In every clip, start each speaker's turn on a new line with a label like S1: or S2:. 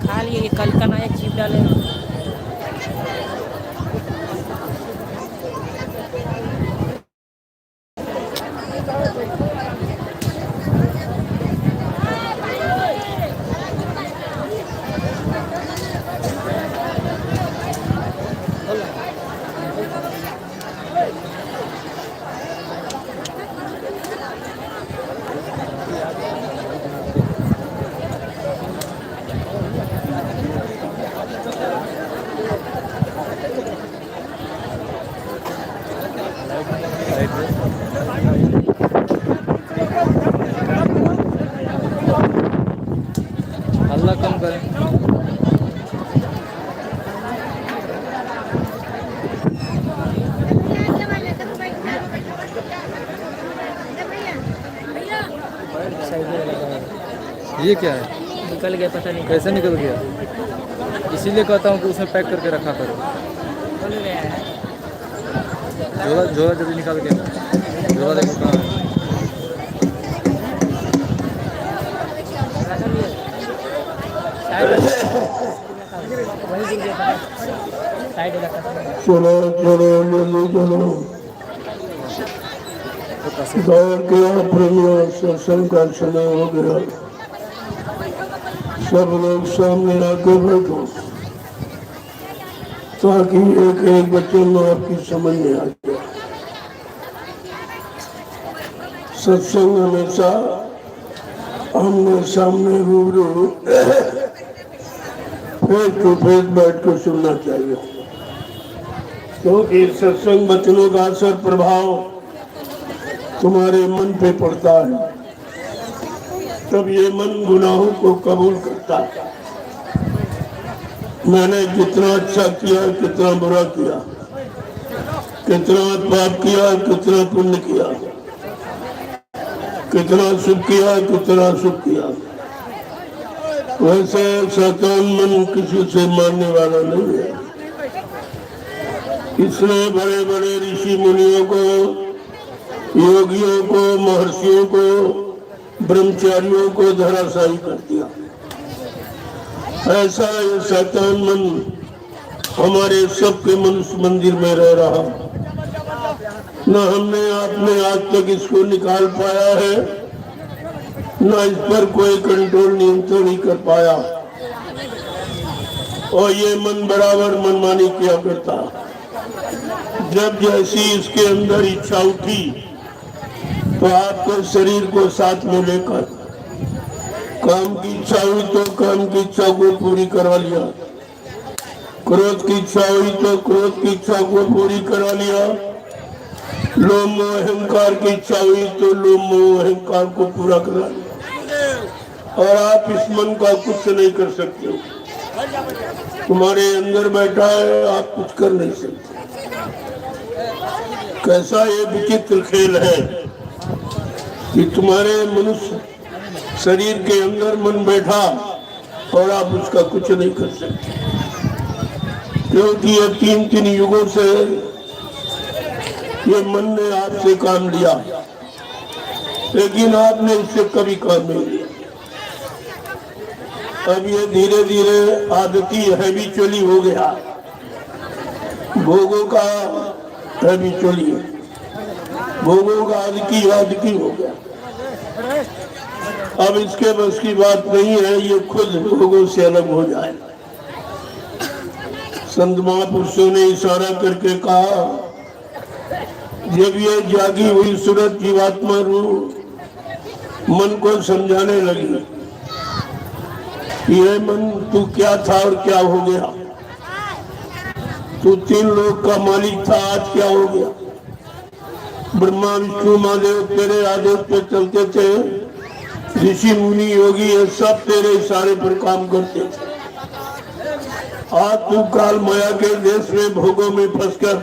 S1: खा लिए कल का नया चिप डाले
S2: अल्लाह कम करें। ये क्या है?
S1: निकल गया, पता नहीं
S2: कैसे निकल गया? इसीलिए कहता हूँ कि उसमें पैक करके रखा करो। झोला झोला जल्दी निकाल के, झोला देखो कहाँ है।
S3: चलो चलो जल्दी चलो, दौड़ के प्रेमियों सत्संग का समय हो गया। सब लोग सामने आके बैठो ताकि एक एक बच्चे में आपकी समझ में आ जाए। सत्संग हमेशा आमने सामने रूबरू फेस टू फेस बैठ कर सुनना चाहिए, क्योंकि सत्संग वचनों का असर प्रभाव तुम्हारे मन पे पड़ता है, तब ये मन गुनाहों को कबूल करता है। मैंने जितना अच्छा किया, कितना बुरा किया, कितना पाप किया, कितना पुण्य किया, कितना सुख किया, कितना सुख किया, वैसे शैतान मन किसी से मानने वाला नहीं है। इसने बड़े बड़े ऋषि मुनियों को, योगियों को, महर्षियों को, ब्रह्मचारियों को धराशायी कर दिया। ऐसा ये शैतान मन हमारे सबके मनुष्य मंदिर में रह रहा, न हमने आपने आज तक इसको निकाल पाया है, न इस पर कोई कंट्रोल नियंत्रण नहीं कर पाया, और ये मन बराबर मनमानी किया करता। जब जैसी इसके अंदर इच्छा उठी तो आपके शरीर को साथ में लेकर काम की इच्छा हुई तो काम की इच्छा को पूरी करवा लिया, क्रोध की इच्छा हुई तो क्रोध की इच्छा को पूरी करवा लिया, लोभ मोह अहंकार की इच्छा हुई तो लोभ मोह अहंकार को पूरा करा लिया। और आप इस मन का कुछ नहीं कर सकते हो, तुम्हारे अंदर बैठा है, आप कुछ कर नहीं सकते। कैसा ये विचित्र खेल है कि तुम्हारे मनुष्य शरीर के अंदर मन बैठा और आप उसका कुछ नहीं कर सकते, क्योंकि ये तीन तीन युगों से ये मन ने आपसे काम लिया, लेकिन आपने इससे कभी काम नहीं लिया। अब ये धीरे धीरे आदती हैबिचुअली हो गया, भोगों का हैबिचुअली, भोगों का आदकी हो गया। अब इसके बस की बात नहीं है, ये खुद भोगों से अलग हो जाए। संत महापुरुषों ने इशारा करके कहा, जब ये जागी हुई सूरत जीवात्मा रूप मन को समझाने लगी, ये मन तू क्या था और क्या हो गया, तू तीन लोक का मालिक था, आज क्या हो गया। ब्रह्मा विष्णु महादेव तेरे आदेश पे चलते थे, ऋषि मुनि योगी ये सब तेरे इशारे पर काम करते थे। आज तू काल माया के देश में भोगों में फंसकर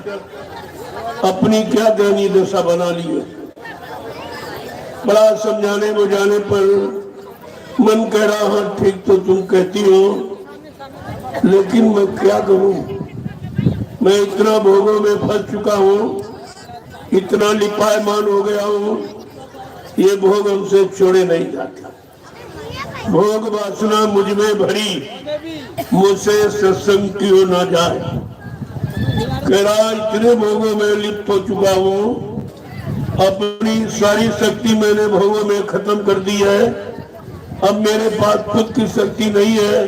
S3: अपनी क्या दयनीय दशा बना ली है। बड़ा समझाने बुझाने पर मन कह रहा हाँ ठीक तो तुम कहती हो, लेकिन मैं क्या करूं, मैं इतना भोगों में फंस चुका हूं, इतना लिपायमान हो गया हूं, ये भोग हमसे छोड़े नहीं जाते। भोग वासना मुझ में भरी, मुझसे सत्संग क्यों ना जाए। कह रहा इतने भोगों में लिप्त हो चुका हूं, अपनी सारी शक्ति मैंने भोगों में खत्म कर दी है। अब मेरे पास खुद की शक्ति नहीं है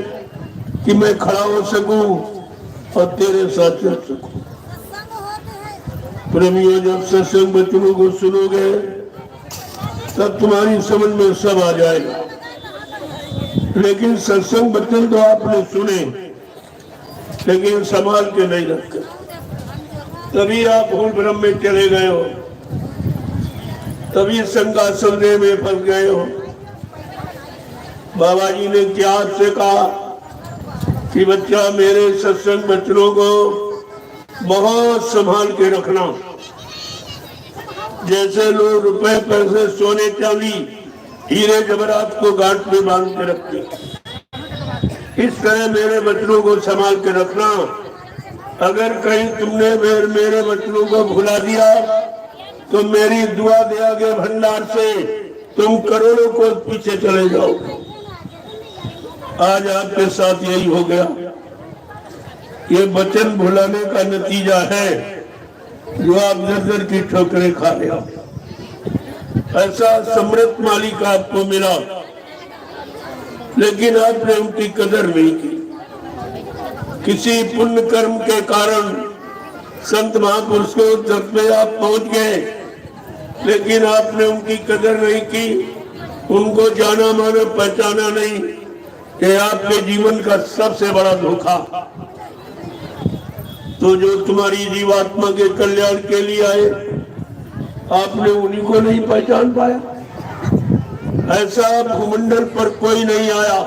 S3: कि मैं खड़ा हो सकूं और तेरे साथ चल सकूं। प्रेमियों, जब सत्संग वचनों को सुनोगे तब तुम्हारी समझ में सब आ जाएगा। लेकिन सत्संग वचन तो आपने सुने, लेकिन संभाल के नहीं रखे, तभी आप भूल भ्रम में चले गए हो, तभी शंका संदेह में फंस गए हो। बाबा जी ने क्या आपसे कहा कि बच्चा मेरे सत्संग वचनों को बहुत संभाल के रखना। जैसे लोग रुपए पैसे सोने चांदी हीरे जवाहरात को गांठ में बांध के रखते, इस तरह मेरे वचनों को संभाल के रखना। अगर कहीं तुमने मेरे वचनों को भुला दिया तो मेरी दुआ दे आगे भंडार से तुम करोड़ों को पीछे चले जाओ। आज आपके साथ यही हो गया। ये वचन भुलाने का नतीजा है जो आप जर्जर की ठोकरें खा रहे हो। ऐसा समृद्ध मालिक आपको मिला, लेकिन आपने उनकी कदर नहीं की। किसी पुण्य कर्म के कारण संत महापुरुष को तक में आप पहुंच गए, लेकिन आपने उनकी कदर नहीं की, उनको जाना माना पहचाना नहीं। ये आपके जीवन का सबसे बड़ा धोखा। तो जो तुम्हारी जीवात्मा के कल्याण के लिए आए, आपने उन्हीं को नहीं पहचान पाया। ऐसा भूमंडल पर कोई नहीं आया,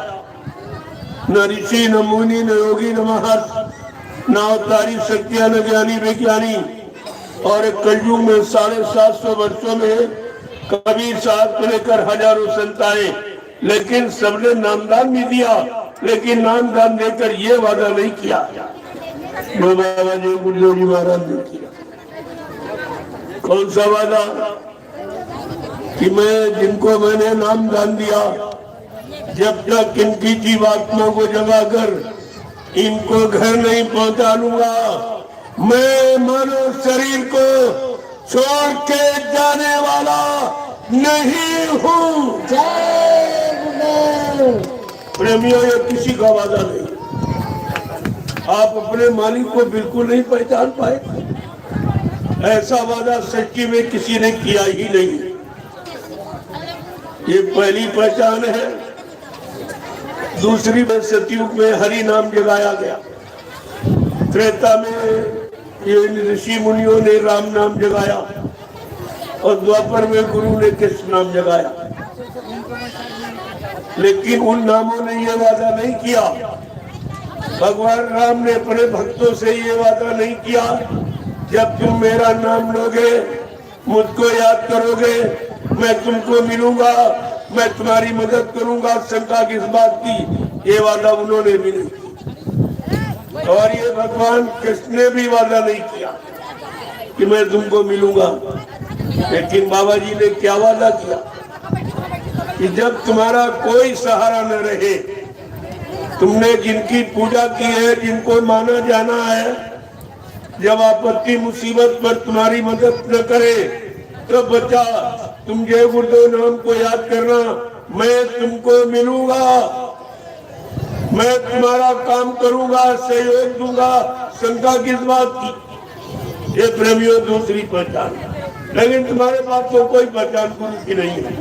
S3: न ऋषि न मुनि न योगी न महर्षि न अवतारी शक्तियां न ज्ञानी विज्ञानी। और कलयुग में 750 वर्षों में कबीर साहब से लेकर हजारों संत आए, लेकिन सबने नामदान भी दिया, लेकिन नामदान देकर ये वादा नहीं किया जो बाबा जी गुरुदेव जी महाराज ने किया। कौन सा वादा? कि मैं जिनको मैंने नामदान दिया, जब तक इनकी जीवात्मा को जगाकर इनको घर नहीं पहुंचा लूंगा, मैं मानव शरीर को छोड़ के जाने वाला नहीं हूँ। प्रेमियों, ये किसी का वादा नहीं। आप अपने मालिक को बिल्कुल नहीं पहचान पाए। ऐसा वादा सच्ची में किसी ने किया ही नहीं। ये पहली पहचान है। दूसरी में सतयुग में हरि नाम जगाया गया, त्रेता में ये ऋषि मुनियों ने राम नाम जगाया, और द्वापर में गुरु ने कृष्ण नाम जगाया। लेकिन उन नामों ने ये वादा नहीं किया, भगवान राम ने अपने भक्तों से ये वादा नहीं किया, जब तुम मेरा नाम लोगे, मुझको याद करोगे, मैं तुमको मिलूंगा, मैं तुम्हारी मदद करूंगा। शंका किस बात की? ये वादा उन्होंने भी नहीं किया। और ये भगवान कृष्ण ने भी वादा नहीं किया कि मैं तुमको मिलूंगा। लेकिन बाबा जी ने क्या वादा किया कि जब तुम्हारा कोई सहारा न रहे, तुमने जिनकी पूजा की है, जिनको माना जाना है, जब आपत्ति मुसीबत पर तुम्हारी मदद न करे, तो बच्चा तुम जय गुरुदेव नाम को याद करना, मैं तुमको मिलूंगा, मैं तुम्हारा काम करूंगा, सहयोग दूंगा। शंका किस बात की? ये प्रेमियों दूसरी पहचान। लेकिन तुम्हारे पास तो कोई पहचान गुरु की नहीं है,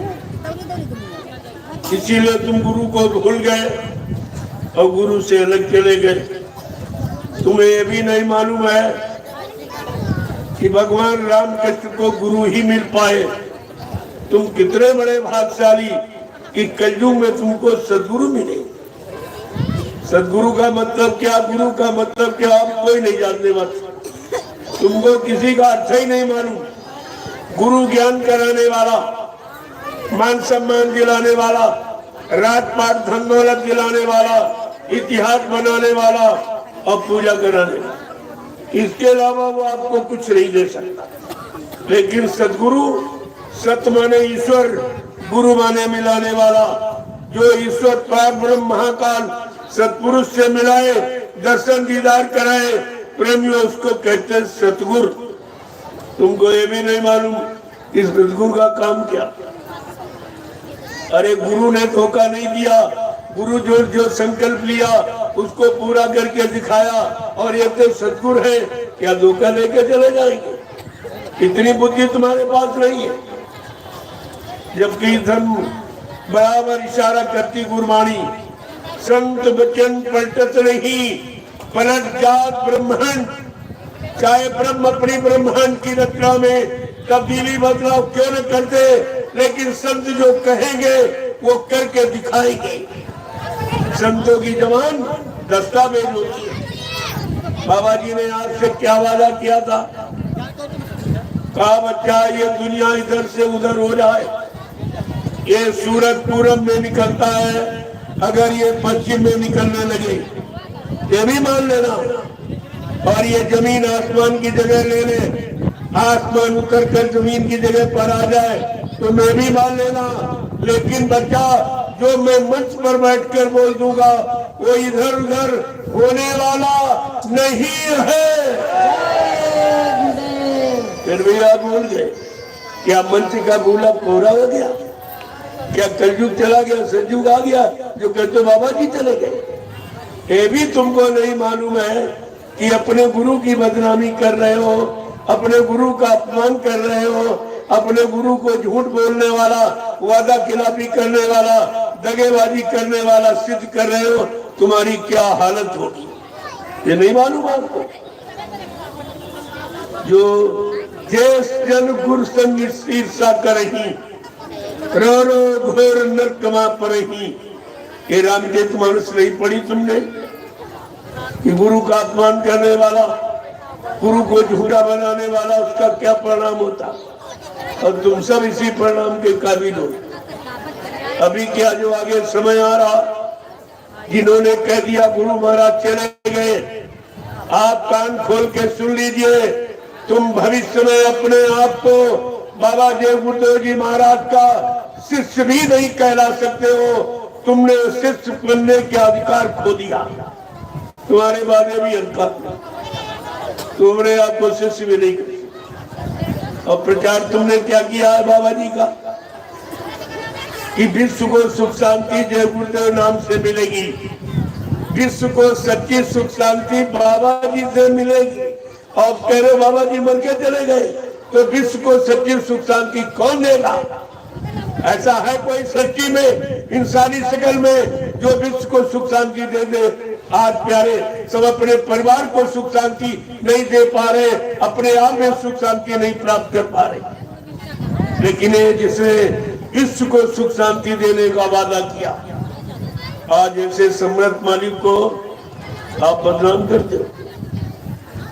S3: इसीलिए तुम गुरु को भूल गए और गुरु से अलग चले गए। तुम्हें ये भी नहीं मालूम है कि भगवान राम कृष्ण को गुरु ही मिल पाए। तुम कितने बड़े भाग्यशाली कि कलयुग में तुमको सदगुरु मिले। सदगुरु का मतलब क्या, गुरु का मतलब क्या, आप कोई नहीं जानने वाले। तुमको किसी का अर्थ ही नहीं मालूम। गुरु ज्ञान कराने वाला, मान सम्मान दिलाने वाला, रात पाट धन दौलत दिलाने वाला, इतिहास बनाने वाला और पूजा कराने वाला, इसके अलावा वो आपको कुछ नहीं दे सकता। लेकिन सदगुरु, सत माने ईश्वर, गुरु माने मिलाने वाला, जो ईश्वर पार ब्रह्म महाकाल सतपुरुष से मिलाए, दर्शन दीदार कराए, प्रेमियों उसको कहते हैं सतगुरु। तुमको ये भी नहीं मालूम इस सतगुरु का काम क्या। अरे गुरु ने धोखा नहीं दिया, गुरु जो संकल्प लिया उसको पूरा करके दिखाया, और ये तो सतगुरु है, क्या धोखा लेके चले जाएंगे? इतनी बुद्धि तुम्हारे पास नहीं है। जबकि धर्म बराबर इशारा करती गुरबाणी, संत वचन पलटत नहीं, पलट जात ब्रह्मांड। चाहे ब्रह्म अपनी ब्रह्मांड की रचना में तब्दीली बदलाव क्यों न करते, लेकिन संत जो कहेंगे वो करके दिखाएंगे। संतों की जबान दस्तावेज होती है। बाबा जी ने आपसे क्या वादा किया था? कहा बच्चा ये दुनिया इधर से उधर हो जाए, ये सूरज पूरब में निकलता है, अगर ये पश्चिम में निकलने लगे ये भी मान लेना, और ये जमीन आसमान की जगह ले ले, आसमान उतर कर जमीन की जगह पर आ जाए तो मैं भी मान लेना। लेकिन बच्चा जो मैं मंच पर बैठकर बोल दूंगा वो इधर उधर होने वाला नहीं है। फिर भी आप बोल गए, क्या मंच का गोला पूरा हो गया? क्या कलयुग चला गया, सतयुग आ गया जो कहते बाबा जी चले गए? ये भी तुमको नहीं मालूम है कि अपने गुरु की बदनामी कर रहे हो, अपने गुरु का अपमान कर रहे हो, अपने गुरु को झूठ बोलने वाला, वादा खिलाफी करने वाला, दगेबाजी करने वाला सिद्ध कर रहे हो, तुम्हारी क्या हालत होगी ये नहीं मालूम आपको? जो देश जन गुरु संग ईर्षा करही, रो रो घोर नरकमा परही। ये रामचरितमानस नहीं पढ़ी तुमने कि गुरु का अपमान करने वाला, गुरु को झूठा बनाने वाला, उसका क्या परिणाम होता? और तुम सब इसी परिणाम के काबिल हो। अभी क्या जो आगे समय आ रहा, जिन्होंने कह दिया गुरु महाराज चले गए, आप कान खोल के सुन लीजिए, तुम भविष्य में अपने आप को बाबा देव गुरुदेव जी महाराज का शिष्य भी नहीं कहला सकते हो। तुमने शिष्य बनने के अधिकार खो दिया, तुम्हारे बाद में भी अधिकार, तुमने आपको शिष्य भी नहीं कर। और प्रचार तुमने क्या किया है बाबा जी का कि विश्व को सुख शांति जय गुरुदेव नाम से मिलेगी, विश्व को सच्ची सुख शांति बाबा जी से मिलेगी। और कह रहे बाबा जी मर के चले गए तो विश्व को सच्ची सुख शांति कौन देगा? ऐसा है कोई सच्ची में, इंसानी शक्ल में जो विश्व को सुख शांति दे दे? आज प्यारे सब अपने परिवार को सुख शांति नहीं दे पा रहे, अपने आप में सुख शांति नहीं प्राप्त कर पा रहे। लेकिन जिसने विश्व को सुख शांति देने का वादा किया, आज ऐसे सम्राट मालिक को आप बदनाम करते हो।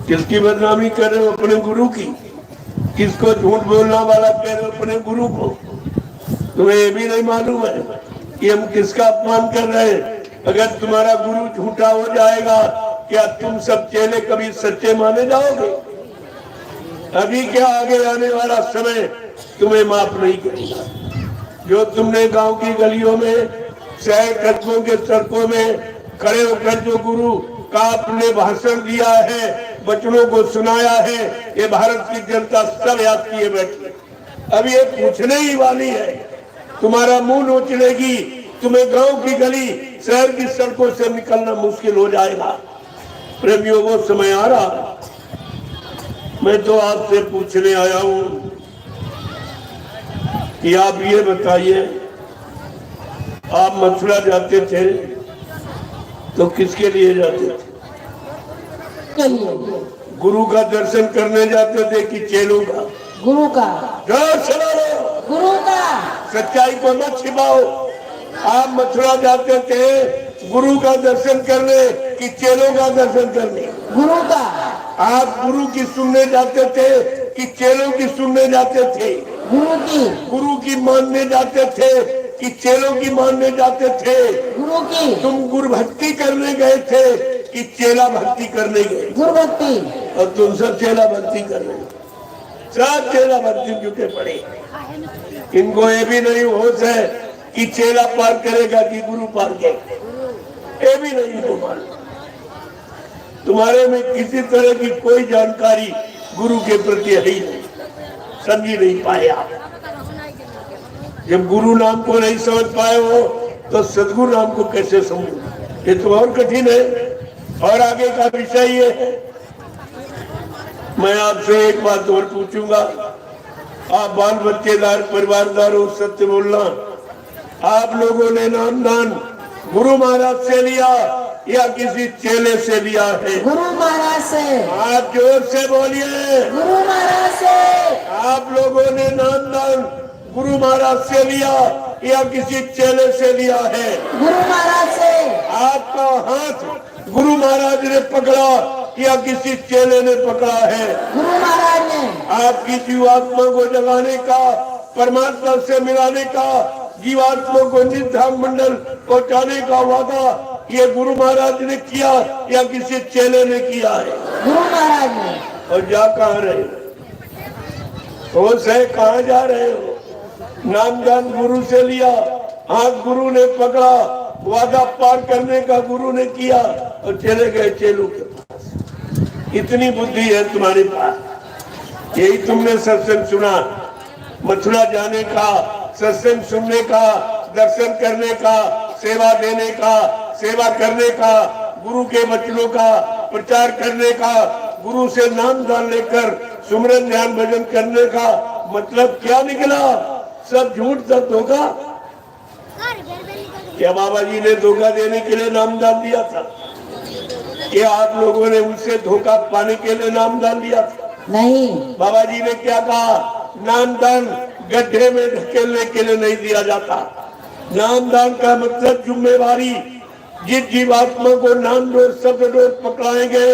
S3: किसकी बदनामी कर रहे हो? अपने गुरु की। किसको झूठ बोलना वाला कह रहे हो? अपने गुरु को। तुम्हें ये भी नहीं मालूम है कि हम किसका अपमान कर रहे हैं? अगर तुम्हारा गुरु झूठा हो जाएगा, क्या तुम सब चेले कभी सच्चे माने जाओगे? अभी क्या आगे आने वाला समय तुम्हें माफ नहीं करेगा। जो तुमने गांव की गलियों में, शहर कस्बों के सड़कों में खड़े होकर जो गुरु का आपने भाषण दिया है, बच्चों को सुनाया है, ये भारत की जनता सब याद किए बैठी। अब ये पूछने ही वाली है, तुम्हारा मुंह नोच लेगी, तुम्हें गांव की गली शहर की सड़कों से निकलना मुश्किल हो जाएगा। प्रेमियों वो समय आ रहा, मैं तो आपसे पूछने आया हूं कि आप ये बताइए, आप मथुरा जाते थे तो किसके लिए जाते थे? गुरु का दर्शन करने जाते थे कि चेलों का?
S4: गुरु का। गुरु का।
S3: सच्चाई को मत छिपाओ। आप मथुरा जाते थे गुरु का दर्शन करने कि चेलों का दर्शन करने?
S4: गुरु का।
S3: आप गुरु की सुनने जाते थे कि चेलों की सुनने जाते थे? गुरु की मानने जाते थे कि चेलों की मानने जाते थे?
S4: गुरु की।
S3: तुम गुरु भक्ति करने गए थे कि चेला भक्ति करने गए?
S4: गुरु भक्ति।
S3: और तुम सब चेला भक्ति कर रहे हो, सब चेला भक्ति जुटे पड़े। इनको ये भी नहीं होश है कि चेला पार करेगा कि गुरु पार करेगा, ये भी नहीं इनको मालूम। तुम्हारे में किसी तरह की कोई जानकारी गुरु के प्रति है ही नहीं, समझ नहीं पाए आप। जब गुरु नाम को नहीं समझ पाए हो तो सदगुरु नाम को कैसे समझो? ये तो और कठिन है। और आगे का विषय ये है, मैं आपसे एक बात और पूछूंगा, आप बाल बच्चेदार परिवारदार हो, सत्य बोलना। आप लोगों ने नाम दान गुरु महाराज से लिया या किसी चेले से लिया है?
S4: गुरु महाराज से।
S3: आप जोर से बोलिए।
S4: गुरु महाराज से।
S3: आप लोगों ने नाम दान गुरु महाराज से लिया या किसी चेले से लिया है?
S4: गुरु महाराज से।
S3: आपका हाथ गुरु महाराज ने पकड़ा या किसी चेले ने पकड़ा है?
S4: गुरु महाराज ने। आपकी
S3: जीवात्मा को जगाने का, परमात्मा से मिलाने का, जीवात्मा को निधाम मंडल पहुँचाने का वादा ये गुरु महाराज ने किया या किसी चेले ने किया है?
S4: गुरु महाराज ने।
S3: और जा कहाँ रहे हो? होश है, कहाँ जा रहे हो? नामदान गुरु से लिया, हाथ गुरु ने पकड़ा, वादा पार करने का गुरु ने किया और चले गए चेलों के पास। इतनी बुद्धि है तुम्हारे पास। यही तुमने सत्संग सुना, मथुरा जाने का, सत्संग सुनने का, दर्शन करने का, सेवा देने का, सेवा करने का, गुरु के वचनों का प्रचार करने का, गुरु से नाम दान लेकर सुमरन ध्यान भजन करने का मतलब क्या निकला? सब झूठ, सब धोखा। क्या बाबा जी ने धोखा देने के लिए नाम दान दिया था? क्या आप लोगों ने उनसे धोखा पाने के लिए नाम दान दिया था?
S4: नहीं।
S3: बाबा जी ने क्या कहा? नाम दान गड्ढे में धकेलने के लिए नहीं दिया जाता। नाम दान का मतलब जिम्मेवारी। जिस जीवात्मा को नाम डोर शब्द डोर पकड़ाएंगे,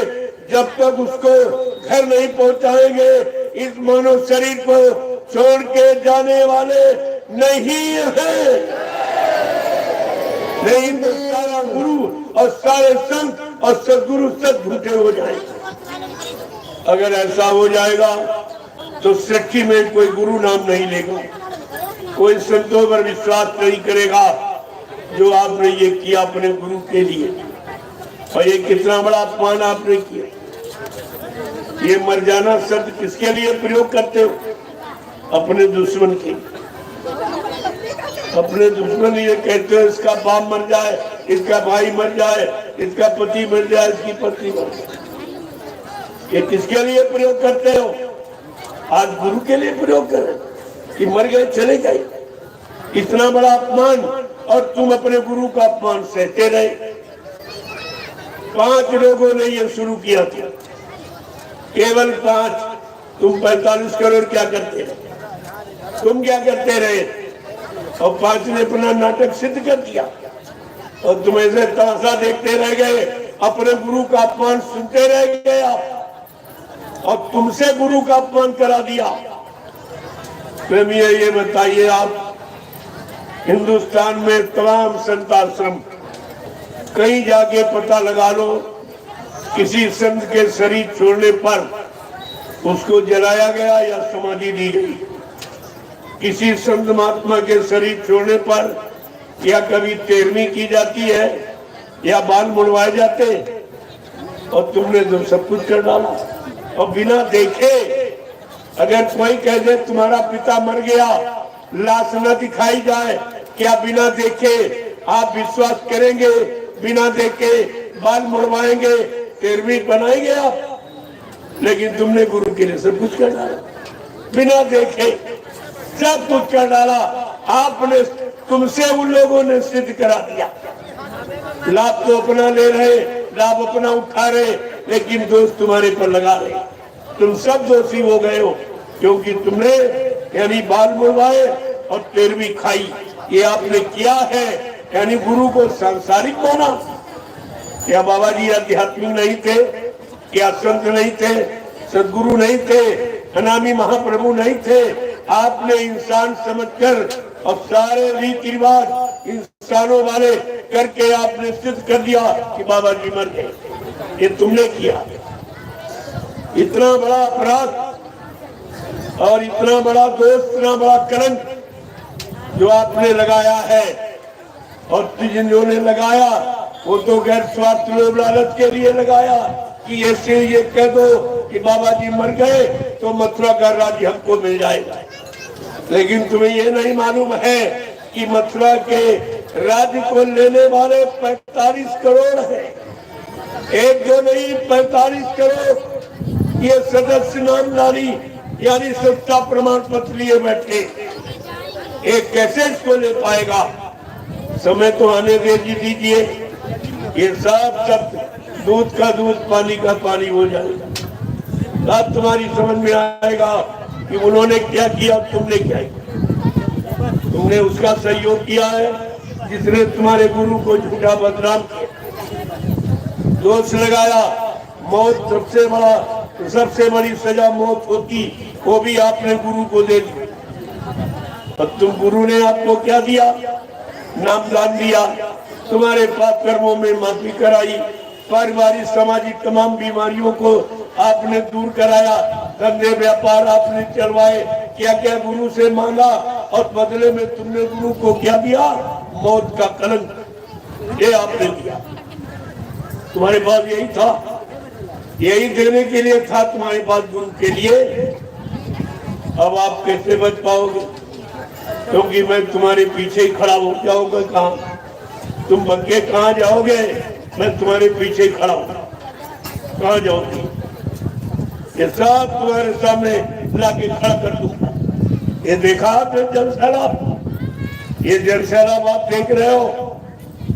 S3: जब तक उसको घर नहीं पहुंचाएंगे, इस मानव शरीर को छोड़ के जाने वाले नहीं है। नहीं तो सारा गुरु और सारे संत और सदगुरु सब झूठे हो जाएंगे। अगर ऐसा हो जाएगा तो सृष्टि में कोई गुरु नाम नहीं लेगा, कोई संतों पर विश्वास नहीं करेगा जो आपने ये किया अपने गुरु के लिए। और ये कितना बड़ा अपमान आपने किया। ये मर जाना शब्द किसके लिए प्रयोग करते हो? अपने दुश्मन के। अपने दुश्मन ये कहते हो इसका बाप मर जाए, इसका भाई मर जाए, इसका पति मर जाए, इसकी पत्नी मर जाए। ये किसके लिए प्रयोग करते हो? आज गुरु के लिए प्रयोग करें कि मर गए चले गए। इतना बड़ा अपमान, और तुम अपने गुरु का अपमान सहते रहे। 5 लोगों ने ये शुरू किया था, केवल 5। तुम 45 करोड़ क्या करते रहे? तुम क्या करते रहे? और 5 ने अपना नाटक सिद्ध कर दिया और तुम ऐसे तमाशा देखते रह गए, अपने गुरु का अपमान सुनते रह गए आप, और तुमसे गुरु का अपमान करा दिया। प्रेमियों, ये बताइए, आप हिंदुस्तान में तमाम संत आश्रम कहीं जाके पता लगा लो, किसी संत के शरीर छोड़ने पर उसको जलाया गया या समाधि दी गई। किसी संत महात्मा के शरीर छोड़ने पर या कभी 13वीं की जाती है या बाल मुड़वाए जाते, और तुमने तो सब कुछ कर डाला। और बिना देखे अगर कोई कह दे तुम्हारा पिता मर गया, लाश न दिखाई जाए, क्या बिना देखे आप विश्वास करेंगे? बिना देखे बाल मुड़वाएंगे, 13वीं बनाएंगे आप? लेकिन तुमने गुरु के लिए सब कुछ कर डाला, बिना देखे सब कुछ कर डाला आपने। तुमसे उन लोगों ने सिद्ध करा दिया। लाभ तो अपना ले रहे, लाभ अपना उठा रहे, लेकिन दोष तुम्हारे पर लगा रहे। तुम सब दोषी हो गए हो, क्योंकि तुमने यानी बाल मुड़वाए और 13वीं खाई। ये आपने किया है, यानी गुरु को सांसारिक माना। क्या बाबा जी आध्यात्मिक नहीं थे? क्या संत नहीं थे, सदगुरु नहीं थे, अनामी महाप्रभु नहीं थे? आपने इंसान समझकर और सारे रीति रिवाज इंसानों वाले करके आपने सिद्ध कर दिया कि बाबा जी मर गए। ये तुमने किया। इतना बड़ा अपराध और इतना बड़ा दोष, इतना बड़ा कलंक जो आपने लगाया है, और जिन्होंने लगाया वो तो गैर स्वार्थ लोभ लालच के लिए लगाया कि ऐसे ये कह दो कि बाबा जी मर गए तो मथुरा का राज्य हमको मिल जाएगा। लेकिन तुम्हें ये नहीं मालूम है कि मथुरा के राज्य को लेने वाले 45 करोड़ है। एक दो नहीं, 45 करोड़ ये सदस्य नामधारी यानी सत्ता प्रमाण पत्र लिए बैठे। एक कैसे इसको ले पाएगा? समय तो आने दीजिए, ये सब दूध का दूध, पानी का पानी हो जाएगा। बात तुम्हारी समझ में आएगा कि उन्होंने क्या किया, तुमने क्या किया। तुमने उसका सहयोग किया है जिसने तुम्हारे गुरु को झूठा बदनाम किया, दोष लगाया। मौत सबसे बड़ी सजा मौत होती, वो भी आपने गुरु को दे दी। और तुम गुरु ने आपको क्या दिया? नामदान दिया, तुम्हारे पाप कर्मों में माफी कराई, पारिवारिक सामाजिक तमाम बीमारियों को आपने दूर कराया, धंधे व्यापार आपने चलवाए, क्या क्या गुरु से मांगा और बदले में तुमने गुरु को क्या दिया? मौत का कलंक, ये आपने दिया। तुम्हारे पास यही था, यही देने के लिए था तुम्हारे पास गुरु के लिए। अब आप कैसे बच पाओगे? क्योंकि मैं तुम्हारे पीछे ही खड़ा हो जाऊंगा। कहाँ तुम बंके कहाँ जाओगे? मैं तुम्हारे पीछे ही खड़ा हूँ। कहाँ जाओगे? ये सब तुम्हारे सामने लाके खड़ा कर दूंगा। ये देखा आपने जनसैलाब? ये जनसैलाब आप देख रहे हो,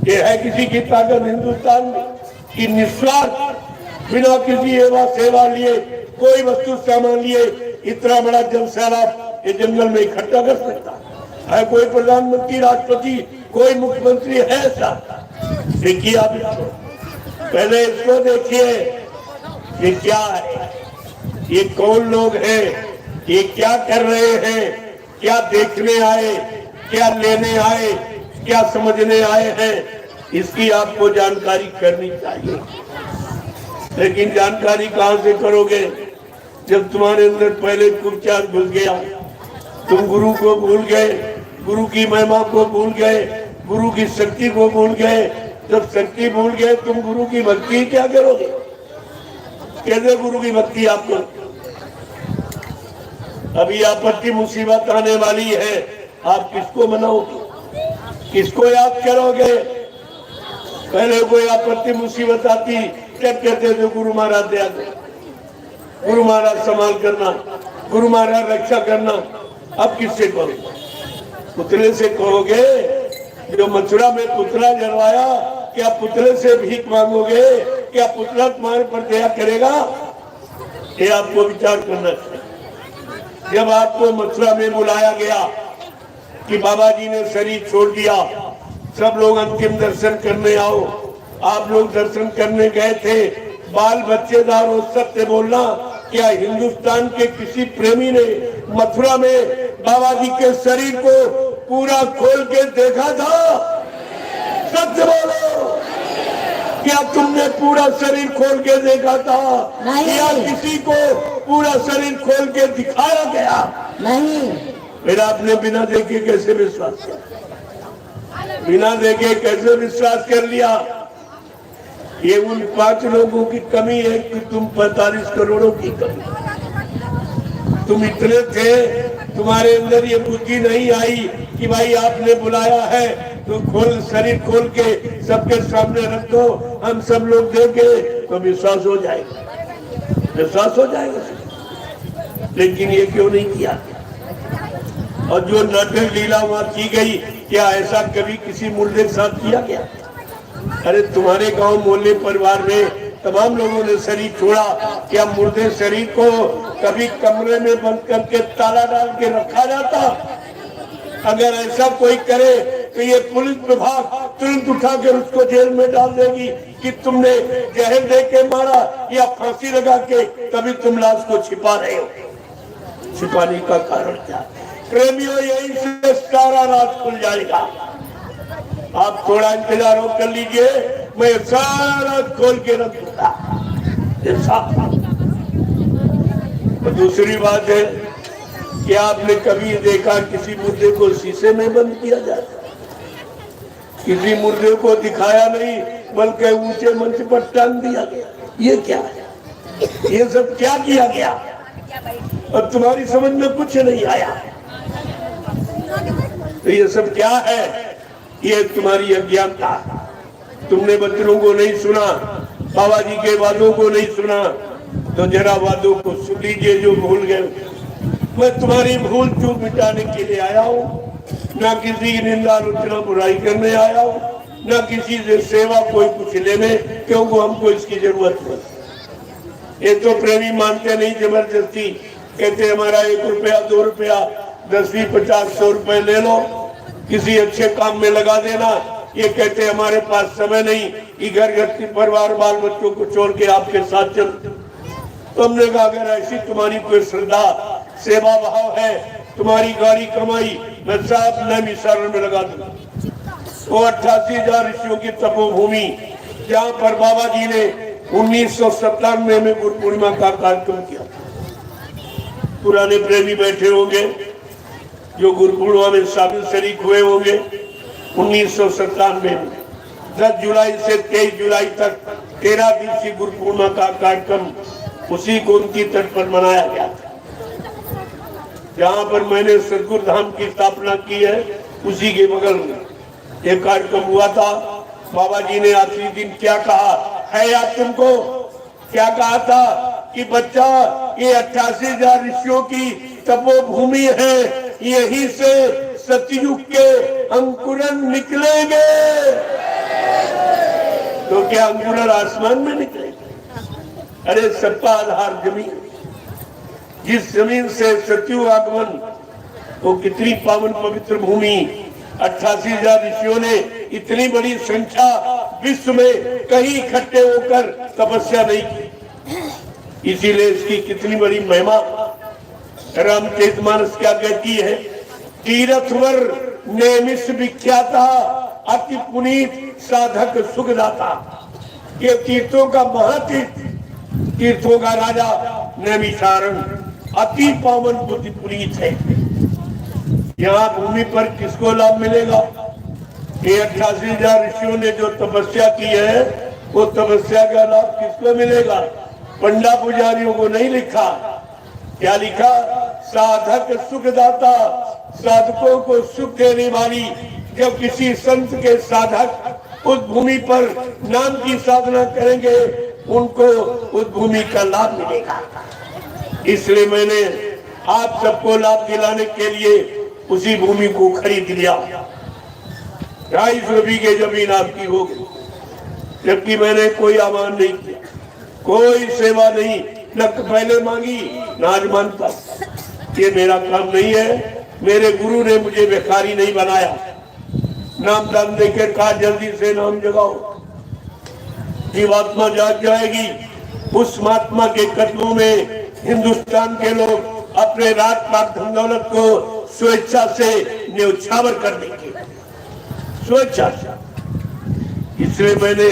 S3: ये है किसी की ताकत हिंदुस्तान में कि निस्वार्थ बिना किसी सेवा लिए, कोई वस्तु सामान लिए इतना बड़ा जनसैलाब ये जंगल में इकट्ठा कर सकता है? कोई प्रधानमंत्री, राष्ट्रपति, कोई मुख्यमंत्री है ऐसा? देखिए आप इसको, पहले इसको देखिए ये क्या है, ये कौन लोग हैं, ये क्या कर रहे हैं, क्या देखने आए, क्या लेने आए, क्या समझने आए हैं, इसकी आपको जानकारी करनी चाहिए। लेकिन जानकारी कहाँ से करोगे जब तुम्हारे अंदर पहले कुचार घुस गया? तुम गुरु को भूल गए, गुरु की महिमा को भूल गए, गुरु की शक्ति को भूल गए। जब शक्ति भूल गए तुम गुरु की भक्ति क्या करोगे? कैसे गुरु की भक्ति आपको? अभी आपत्ति मुसीबत आने वाली है, आप किसको मनाओगे, किसको याद करोगे? पहले कोई आपत्ति मुसीबत आती क्या कहते थे? गुरु महाराज दया दे, गुरु महाराज संभाल करना, गुरु महाराज रक्षा करना। अब किससे कहोगे? पुतले से कहोगे? जो मथुरा में पुतला जलवाया, क्या पुतले से भीख मांगोगे? क्या पुतला तुम्हारे पर दया करेगा? ये आपको विचार करना चाहिए। जब आपको मथुरा में बुलाया गया कि बाबा जी ने शरीर छोड़ दिया, सब लोग अंतिम दर्शन करने आओ, आप लोग दर्शन करने गए थे, बाल बच्चेदार और सत्य बोलना। क्या हिंदुस्तान के किसी प्रेमी ने मथुरा में बाबा जी के शरीर को पूरा खोल के देखा था? सत्य बोलो, क्या तुमने पूरा शरीर खोल के देखा था? या किसी को पूरा शरीर खोल के दिखाया गया?
S4: नहीं।
S3: फिर आपने बिना देखे कैसे विश्वास किया? बिना देखे कैसे विश्वास कर लिया? ये उन 5 लोगों की कमी है कि तुम 45 करोड़ों की कमी। तुम इतने थे, तुम्हारे अंदर ये बुद्धि नहीं आई कि भाई आपने बुलाया है तो शरीर खोल के सबके सामने रख दो, हम सब लोग देंगे तो विश्वास हो जाएगा, विश्वास हो जाएगा। लेकिन ये क्यों नहीं किया? और जो नाटक लीला वहां की गई, क्या ऐसा कभी किसी मुर्दे के साथ किया गया? अरे तुम्हारे गांव मोहल्ले परिवार में तमाम लोगों ने शरीर छोड़ा, क्या मुर्दे शरीर को कभी कमरे में बंद करके ताला डाल के रखा जाता? अगर ऐसा कोई करे तो ये पुलिस विभाग तुरंत उठाकर उसको जेल में डाल देगी कि तुमने जहर दे के मारा या फांसी लगा के, तभी तुम लाश को छिपा रहे हो। छिपाने का कारण क्या? प्रेमियों, यही से सारा रात खुल जाएगा। आप थोड़ा इंतजार कर लीजिए, मैं सारा खोल के रख दूंगा। और दूसरी बात है कि आपने कभी देखा किसी मुर्दे को शीशे में बंद किया जाता? किसी मुर्दे को दिखाया नहीं, बल्कि ऊंचे मंच पर टांग दिया गया। ये क्या है? ये सब क्या किया गया? अब तुम्हारी समझ में कुछ नहीं आया। तो ये सब क्या है? ये तुम्हारी अज्ञानता। तुमने बच्चों को नहीं सुना, बाबा जी के वादों को नहीं सुना, तो जरा वादों को सुन लीजिए जो भूल गए। मैं तुम्हारी भूल चूक मिटाने के लिए आया हूँ, ना किसी की निंदा आलोचना बुराई करने आया हूँ, ना किसी से सेवा कोई कुछ लेने, क्योंकि हमको इसकी जरूरत नहीं। ये तो प्रेमी मानते नहीं, जबरदस्ती कहते हमारा 1 रुपया 2 रुपया 10 20 50 100 रुपए ले लो, किसी अच्छे काम में लगा देना। ये कहते हमारे पास समय नहीं, ये घर गृहस्थी परिवार बाल बच्चों को छोड़ के आपके साथ चल। तो हमने कहा अगर ऐसी तुम्हारी कोई श्रद्धा सेवा भाव है, तुम्हारी गाड़ी कमाई मैं साफ नैमिषारण्य में लगा दूंगा। वो 88,000 ऋषियों की तपोभूमि, जहाँ पर बाबा जी ने 1997 में गुरु पूर्णिमा का कार्यक्रम किया। पुराने प्रेमी बैठे होंगे जो गुरु पूर्णिमा में शामिल शरीक हुए होंगे। 1997 में 10 जुलाई से 23 जुलाई तक 13 दिवसीय गुरु पूर्णिमा का कार्यक्रम उसी गोमती तट पर मनाया गया था। जहाँ पर मैंने सतगुरु धाम की स्थापना की है, उसी के बगल में एक कार्यक्रम हुआ था। बाबा जी ने आखिरी दिन क्या कहा है याद तुमको? क्या कहा था कि बच्चा, ये 88,000 ऋषियों की तपोभूमि है, यहीं से सतयुग के अंकुरन निकलेंगे। तो क्या अंकुरन आसमान में निकलेंगे? अरे सबका आधार जमीन, जिस जमीन से सतयुग आगमन, वो कितनी पावन पवित्र भूमि। 88,000 ऋषियों ने इतनी बड़ी संख्या विश्व में कहीं इकट्ठे होकर तपस्या नहीं की, इसीलिए इसकी कितनी बड़ी महिमा। रामचरितमानस क्या कहती है? तीर्थवर नेमिष विख्याता, अति पुनीत साधक सुखदाता। ये तीर्थों का महातीर्थ, तीर्थों का राजा नैमिषारण्य अति पावन बुद्धि पुनीत है। यहाँ भूमि पर किसको लाभ मिलेगा? ये 88,000 ऋषियों ने जो तपस्या की है, वो तपस्या का लाभ किसको मिलेगा? पंडा पुजारियों को नहीं लिखा। क्या लिखा? साधक सुखदाता, साधकों को सुख देने वाली। जब किसी संत के साधक उस भूमि पर नाम की साधना करेंगे, उनको उस भूमि का लाभ मिलेगा। इसलिए मैंने आप सबको लाभ दिलाने के लिए उसी भूमि को खरीद लिया। 250 बीघे जमीन आपकी होगी, जबकि मैंने कोई आह्वान नहीं किया, कोई सेवा नहीं, न पहले मांगी न आज मांगता। ये मेरा काम नहीं है। मेरे गुरु ने मुझे भिखारी नहीं बनाया। नाम दान देकर कहा जल्दी से नाम जगाओ, जीवात्मा जाग जाएगी। उस महात्मा के कदमों में हिंदुस्तान के लोग अपने रात पात धन दौलत को स्वेच्छा से न्यौछावर कर देंगे, स्वेच्छा से। इसलिए मैंने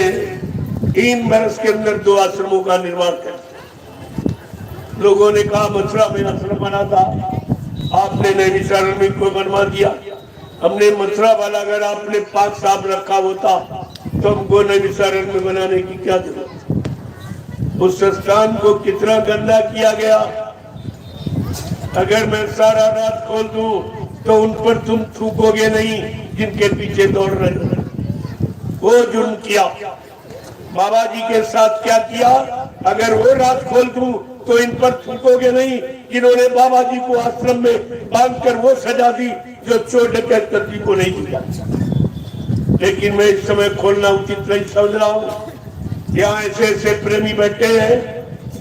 S3: 3 बरस के अंदर 2 आश्रमों का निर्माण कर दिया। लोगों ने कहा मथुरा में आश्रम बना था, आपने नैमिषारण्य में कोई बनवा दिया। हमने मथुरा वाला अगर आपने पाक साहब रखा होता तो हमको नैमिषारण्य में बनाने की क्या जरूरत? उस स्थान को कितना गंदा किया गया। अगर मैं सारा रात खोल दूं तो उन पर तुम थूकोगे नहीं जिनके पीछे दौड़ रहे हो। वो जुर्म किया। बाबा जी के साथ क्या किया? अगर वो रात खोल दूं तो इन पर थूकोगे नहीं जिन्होंने बाबा जी को आश्रम में बांधकर वो सजा दी जो चोर डकैत करती को नहीं दिया। लेकिन मैं इस समय खोलना उचित नहीं समझ रहा हूँ। यहाँ ऐसे ऐसे प्रेमी बैठे हैं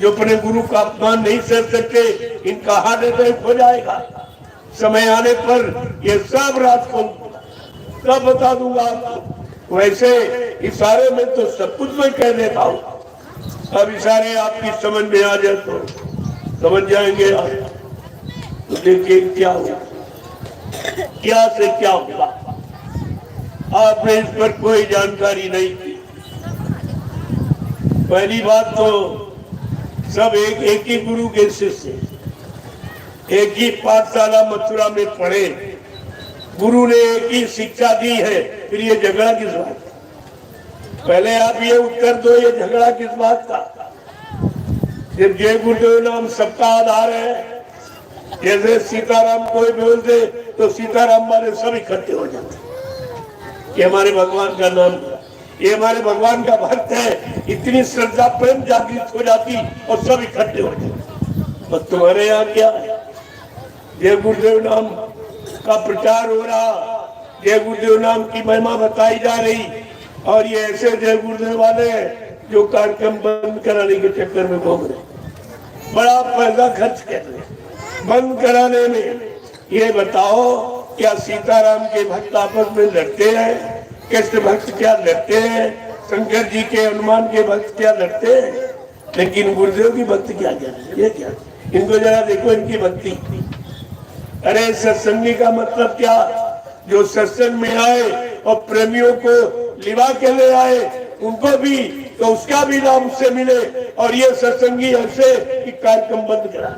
S3: जो अपने गुरु का अपमान नहीं सह सकते। इनका हार्ट अटैक हो जाएगा। समय आने पर ये सब रात खोल सब बता दूंगा आपको। वैसे इशारे में तो सब कुछ मैं कह देता हूँ, अब इशारे आपकी समझ में आ जाए तो समझ जाएंगे आप। तो देखिए क्या हुआ, क्या से क्या हुआ, आपने इस पर कोई जानकारी नहीं की। पहली बात तो सब एक ही गुरु के शिष्य, एक ही पाठशाला मथुरा में पढ़े, गुरु ने एक ही शिक्षा दी है, फिर ये झगड़ा किस बात का? पहले आप ये उत्तर दो, ये झगड़ा किस बात का? जब जय गुरुदेव नाम सबका आधार है, जैसे सीताराम कोई बोल दे तो सीताराम वाले सब इकट्ठे हो जाते, ये हमारे भगवान का नाम, ये हमारे भगवान का भक्त है, इतनी श्रद्धा प्रेम जागृत हो जाती और सब इकट्ठे हो जाते। और तुम्हारे यहाँ क्या है, जय गुरुदेव नाम का प्रचार हो रहा, जय गुरुदेव नाम की महिमा बताई जा रही, और ये ऐसे जय गुरुदेव वाले जो कार्यक्रम बंद कराने के चक्कर में घूम रहे, बड़ा पैसा खर्च कर रहे बंद कराने में। ये बताओ क्या सीताराम के भक्त आपस में लड़ते हैं? कृष्ण भक्त क्या लड़ते हैं? शंकर जी के हनुमान के भक्त क्या लड़ते हैं? लेकिन गुरुदेव की भक्ति क्या ये क्या? इनको जरा देखो इनकी भक्ति। अरे सत्संगी का मतलब क्या? जो सत्संग में आए और प्रेमियों को लिवा के ले आए, उनको भी तो उसका भी लाभ उससे मिले, और ये सत्संगी ऐसे कि कार्यक्रम बंद करा।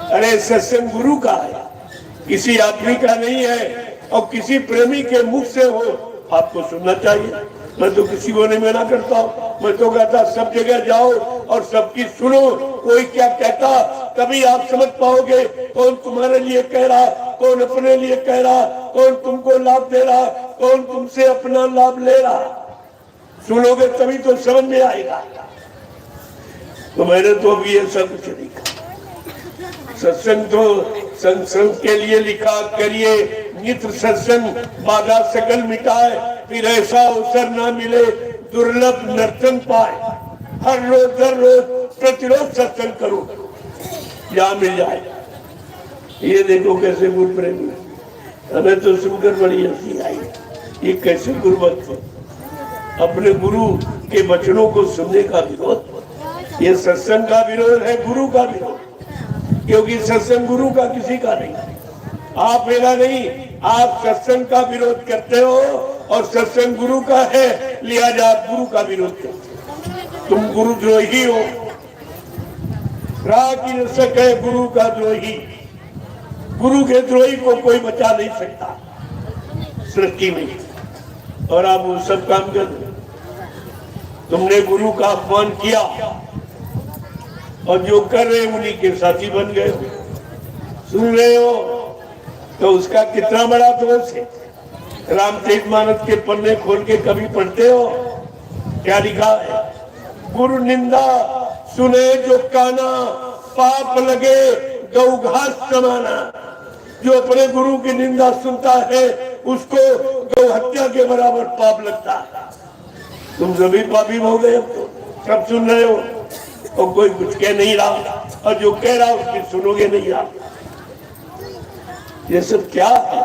S3: अरे सत्संग गुरु का है, किसी आदमी का नहीं है, और किसी प्रेमी के मुख से हो, आपको सुनना चाहिए। मैं तो किसी को नहीं मना करता हूँ, मैं तो कहता सब जगह जाओ और सबकी सुनो, कोई क्या कहता, तभी आप समझ पाओगे कौन तुम्हारे लिए कह रहा, कौन अपने लिए कह रहा, कौन तुमको लाभ दे रहा, कौन तुमसे अपना लाभ ले रहा। सुनोगे तभी तो समझ में आएगा। तो मैंने तो अभी ये सब कुछ लिखा, सत्संग तो सत्संग के लिए लिखा, करिए नित्य सत्संग, बाधा सकल मिटाए, फिर ऐसा अवसर ना मिले दुर्लभ नर्तन पाए। हर रोज प्रतिरोध सत्संग करो, या मिल जाए। ये देखो कैसे गुरु प्रेमी, हमें तो सुनकर बड़ी हंसी आई। ये कैसे गुरु भक्त, अपने गुरु के वचनों को सुनने का विरोध। ये सत्संग का विरोध है, गुरु का विरोध, क्योंकि सत्संग गुरु का किसी का नहीं। आप मेरा नहीं, आप सत्संग का विरोध करते हो, और सत्संग गुरु का है, लिहाजा आप गुरु का विरोध करते हो। तुम गुरु द्रोही हो, राह की रक्षक है गुरु का द्रोही। गुरु के द्रोही को कोई बचा नहीं सकता सृष्टि में, और आप वो सब काम कर रहे। तुमने गुरु का अपमान किया, और जो कर रहे उन्हीं के साथी बन गए हो। सुन रहे हो तो उसका कितना बड़ा दोष है। रामचरितमानस के पन्ने खोल के कभी पढ़ते हो, क्या लिखा है? गुरु निंदा सुने जो काना, पाप लगे गौ घास समाना। जो अपने गुरु की निंदा सुनता है उसको गौ हत्या के बराबर पाप लगता है। तुम सभी पापी हो गए, अब तो सब सुन रहे हो, और कोई कुछ कह नहीं रहा, और जो कह रहा उसकी सुनोगे नहीं आप। ये सब क्या है?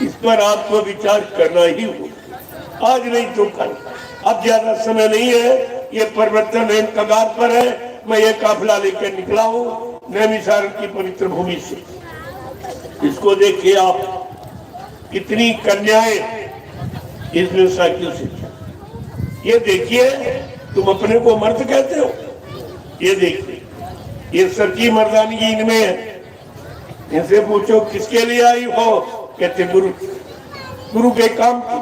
S3: इस पर आपको विचार करना ही होगा, आज नहीं तो कल। अब ज्यादा समय नहीं है, ये परिवर्तन कगार पर है। मैं ये काफिला लेकर निकला हूँ नैमिषारण्य की पवित्र भूमि से। इसको देखिए आप, कितनी कन्याएं इसमें साइकिल से। ये देखिए, तुम अपने को मर्द कहते हो, ये देखिए, ये सच्ची मर्दानगी इनमें है। इनसे पूछो किसके लिए आई हो, कहते गुरु, गुरु के काम के,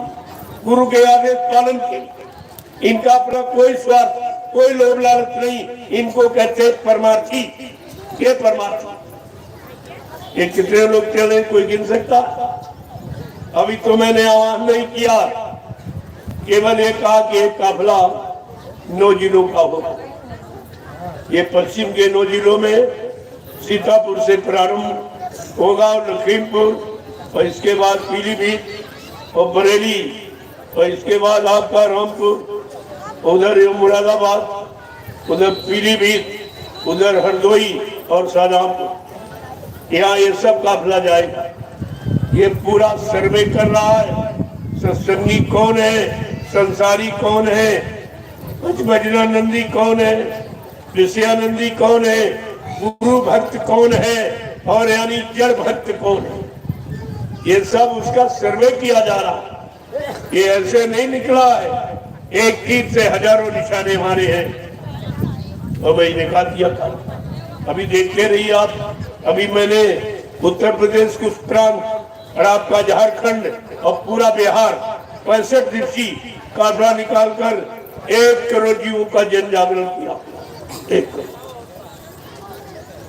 S3: गुरु के आदेश पालन के। इनका अपना कोई स्वार्थ, कोई लोभ लालच नहीं। इनको कहते परमार्थी। ये परमार्थी, ये कितने लोग चले कोई गिन सकता? अभी तो मैंने आह्वान नहीं किया, केवल ये कहा कि एक काफिला 9 जिलों का होगा। ये पश्चिम के 9 जिलों में सीतापुर से प्रारंभ होगा, और लखीमपुर, और इसके बाद पीलीभीत और बरेली, और इसके बाद आपका रामपुर, उधर मुरादाबाद, उधर पीलीभीत, उधर हरदोई और शाहजहांपुर। यहाँ ये सब काफिला जाएगा। ये पूरा सर्वे कर रहा है, सत्संगी कौन है, संसारी कौन है, भजनानंदी कौन है, विषयानंदी कौन है, गुरु भक्त कौन है और यानी जड़ भक्त कौन है। ये सब उसका सर्वे किया जा रहा है। ये ऐसे नहीं निकला है, एक तीर से हजारों निशाने मारे हैं और मैं निकाल दिया था। अभी देखते रहिए आप, अभी मैंने उत्तर प्रदेश कुछ प्रांत और आपका झारखंड और पूरा बिहार 65 दिवसीय काफला निकालकर 1 करोड़ जीवों का जन जागरण किया। 1 करोड़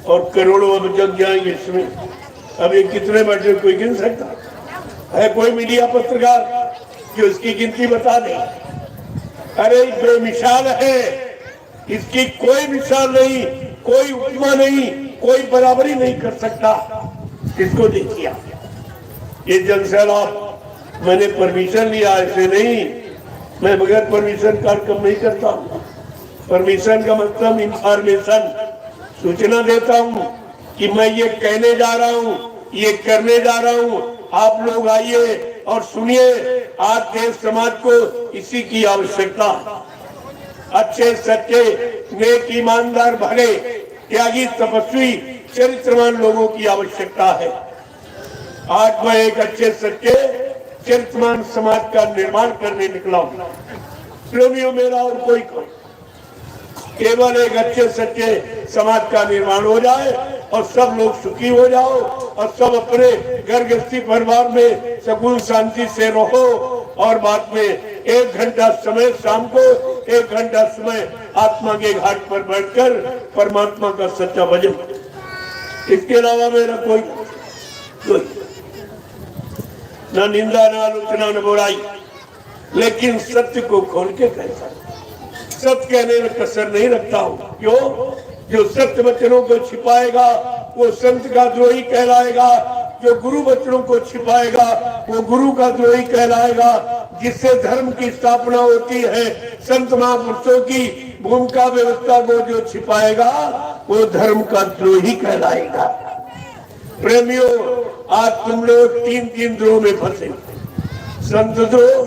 S3: और करोड़ों अब जग जाएंगे इसमें। अब ये कितने बैठे कोई गिन सकता है? कोई मीडिया पत्रकार जो इसकी गिनती बता दे? अरे बेमिसाल है, इसकी कोई मिसाल नहीं, कोई उपमा नहीं, कोई बराबरी नहीं कर सकता। इसको देखिए, ये जन सैलाब मैंने परमिशन लिया, ऐसे नहीं, मैं बगैर परमिशन कार्यक्रम नहीं करता। परमिशन का मतलब इंफॉर्मेशन, सूचना देता हूँ कि मैं ये कहने जा रहा हूँ, ये करने जा रहा हूँ, आप लोग आइए और सुनिए। आज देश समाज को इसी की आवश्यकता, अच्छे सच्चे नेक ईमानदार भले त्यागी तपस्वी चरित्रवान लोगों की आवश्यकता है। आज मैं एक अच्छे सच्चे चरित्रवान समाज का निर्माण करने निकला हूँ। प्रेमियों, मेरा और कोई केवल एक अच्छे सच्चे समाज का निर्माण हो जाए और सब लोग सुखी हो जाओ और सब अपने घर गृहस्थी परिवार में सुकून शांति से रहो। और बाद में 1 घंटा समय शाम को 1 घंटा समय आत्मा के घाट पर बैठकर परमात्मा का सच्चा भजन, इसके अलावा मेरा कोई न निंदा, न आलोचना, न बुराई, लेकिन सत्य को खोल के कहता हूँ। सत्य कहने में कसर नहीं रखता हूँ। क्यों? जो सत्य वचनों को छिपाएगा वो संत का द्रोही कहलाएगा, जो गुरु वचनों को छिपाएगा वो गुरु का द्रोही कहलाएगा। जिससे धर्म की स्थापना होती है, संत महापुरुषों की भूमिका व्यवस्था को जो छिपाएगा वो धर्म का द्रोही कहलाएगा। प्रेमियों, आज तुम लोग 3 द्रोह में फंसे, संत द्रोह,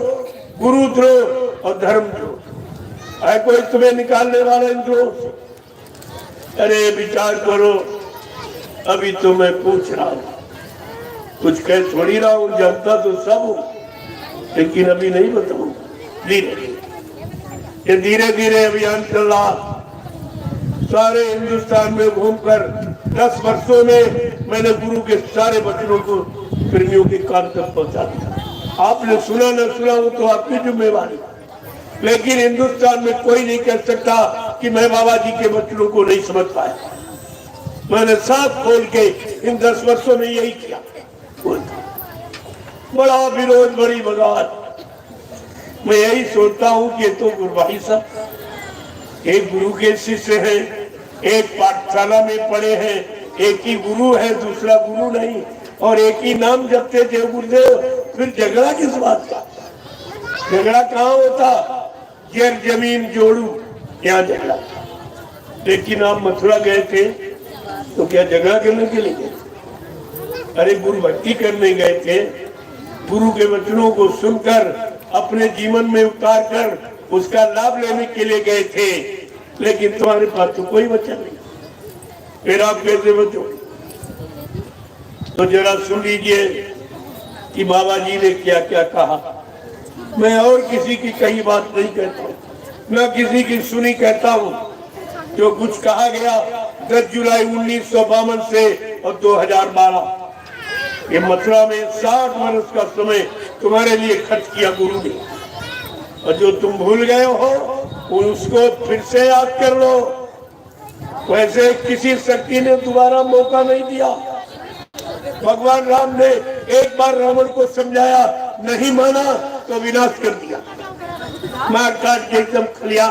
S3: गुरु द्रोह और धर्म द्रोह। है कोई तुम्हें निकालने वाला इन द्रोह से? अरे विचार करो, अभी तो मैं पूछ रहा हूँ, कुछ कह थोड़ी रहा हूँ, जानता तो सब हूँ, लेकिन अभी नहीं बताऊंगा। धीरे धीरे धीरे अभियान चल रहा। सारे हिंदुस्तान में घूमकर 10 वर्षों में मैंने गुरु के सारे वचनों को प्रेमियों के कान तक पहुंचा दिया। आपने सुना न सुना वो तो आपकी जिम्मेवारी, लेकिन हिंदुस्तान में कोई नहीं कह सकता कि मैं बाबा जी के वचनों को नहीं समझ पाया। मैंने साफ खोल के इन 10 वर्षों में यही किया। बड़ा विरोध, बड़ी बगावत। मैं यही सोचता हूँ कि तो गुरुभाई साहब एक गुरु के शिष्य हैं, एक पाठशाला में पढ़े हैं, एक ही गुरु है, दूसरा गुरु नहीं, और एक ही नाम जपते थे गुरुदेव, फिर झगड़ा किस बात का? झगड़ा कहाँ होता? जर जमीन जोड़ू, यहाँ झगड़ा। लेकिन आप मथुरा गए थे तो क्या झगड़ा करने के लिए गए? अरे गुरु भक्ति करने गए थे, गुरु के वचनों को सुनकर अपने जीवन में उतार कर उसका लाभ लेने के लिए गए थे। लेकिन तुम्हारे पास तो कोई वचन नहीं, फिर आप कैसे बचो? तो जरा सुन लीजिए कि बाबा जी ने क्या क्या कहा। मैं और किसी की कही बात नहीं कहता हूँ, न किसी की सुनी कहता हूँ। जो कुछ कहा गया 10 जुलाई 1952 से और 2012, ये मथुरा में 60 वर्ष का समय तुम्हारे लिए खर्च किया गुरु ने, और जो तुम भूल गए हो उसको फिर से याद कर लो। वैसे किसी शक्ति ने दोबारा मौका नहीं दिया। भगवान राम ने एक बार रावण को समझाया, नहीं माना तो विनाश कर दिया, मार काट के एकदम खलिया।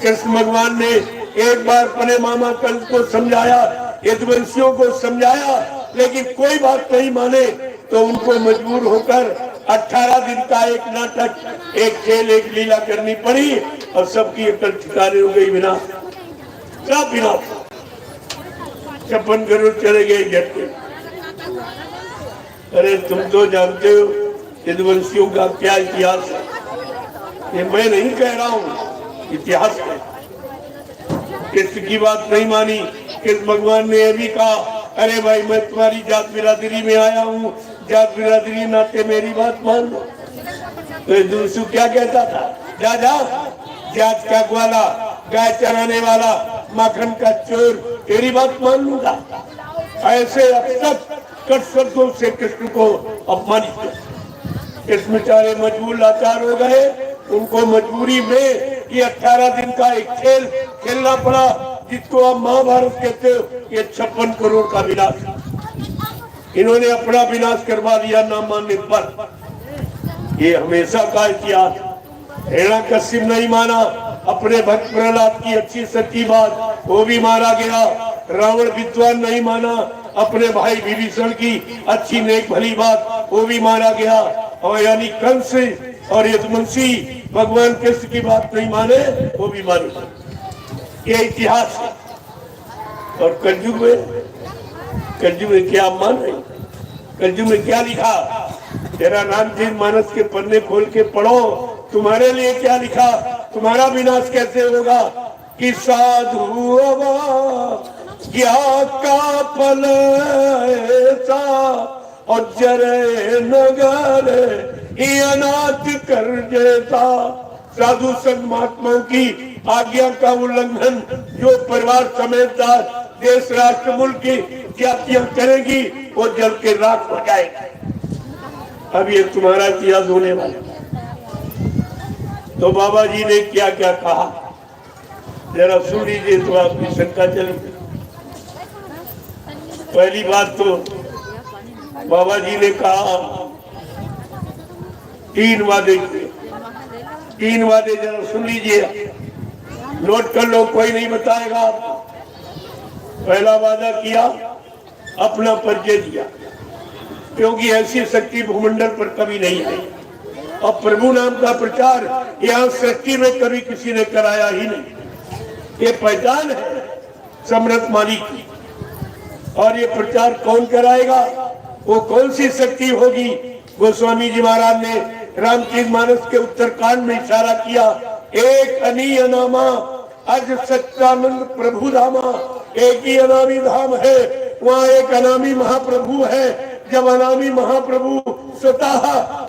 S3: कृष्ण भगवान ने एक बार अपने मामा कंस को समझाया, यदुवंशियों को समझाया, लेकिन कोई बात नहीं माने तो उनको मजबूर होकर 18 दिन का एक नाटक, एक खेल, एक लीला करनी पड़ी और सबकी अकल ठिकाने हो गई। विनाश, सब विनाश। 56 करोड़ चले गए झटके। अरे तुम तो जानते हो यदुवंशियों का क्या इतिहास है, ये मैं नहीं कह रहा हूँ, इतिहास है। कृष्ण की बात नहीं मानी, कृष्ण भगवान ने ये भी कहा, अरे भाई मैं तुम्हारी जात बिरादरी में आया हूँ, जात बिरादरी नाते मेरी बात मान लो। तो यदुवंशु क्या कहता था, जा जा, जात का ग्वाला, गाय चराने वाला, माखन का चोर, तेरी बात मान लूंगा। ऐसे अब कट शब्दों से कृष्ण को अपमानित किया। कृष्ण बेचारे मजबूर लाचार हो गए, उनको मजबूरी में ये 18 दिन का एक खेल खेलना पड़ा, जिसको आप महाभारत कहते हो। ये 56 करोड़ का विनाश, इन्होंने अपना विनाश करवा दिया नाम मानने पर। ये हमेशा का इतिहास। हिरण्यकश्यप नहीं माना अपने भक्त प्रहलाद की अच्छी सच्ची बात, वो भी मारा गया। रावण विद्वान नहीं माना अपने भाई विभीषण की अच्छी नेक भली बात, वो भी मारा गया। और यानी कंस और यदुवंशी भगवान कृष्ण की बात नहीं माने, वो भी मारे। ये इतिहास है। और कलयुग में क्या मान रहे, कलयुग में क्या लिखा, तेरा रामचरित मानस के पन्ने खोल के पढ़ो, तुम्हारे लिए क्या लिखा, तुम्हारा विनाश कैसे होगा। कि साधु ज्ञात का फल ऐसा और जरे नगर ये अनाथ कर जैसा। साधु संत महात्माओं की आज्ञा का उल्लंघन जो परिवार समेत देश राष्ट्र मुल्क की जातियां करेगी, वो जल के राख हो जाएगी। अब ये तुम्हारा इतिहास होने वाला। तो बाबा जी ने क्या क्या कहा, जरा सुन लीजिए तो आपकी शंका चली। पहली बात तो बाबा जी ने कहा 3 वादे किए। 3 वादे जरा सुन लीजिए, नोट कर लो, कोई नहीं बताएगा आपको। पहला वादा किया, अपना परिचय दिया, क्योंकि ऐसी शक्ति भूमंडल पर कभी नहीं है। और प्रभु नाम का प्रचार यहाँ सृष्टि में कभी किसी ने कराया ही नहीं। ये पहचान है समर्थ मालिक की। और ये प्रचार कौन कराएगा, वो कौन सी शक्ति होगी। गोस्वामी जी महाराज ने रामचरित मानस के उत्तरकांड में इशारा किया, एक अनी अनामा अज सच्चानंद प्रभु धामा। एक ही अनामी धाम है, वहाँ एक अनामी महाप्रभु है। जब अनामी महाप्रभु स्वतः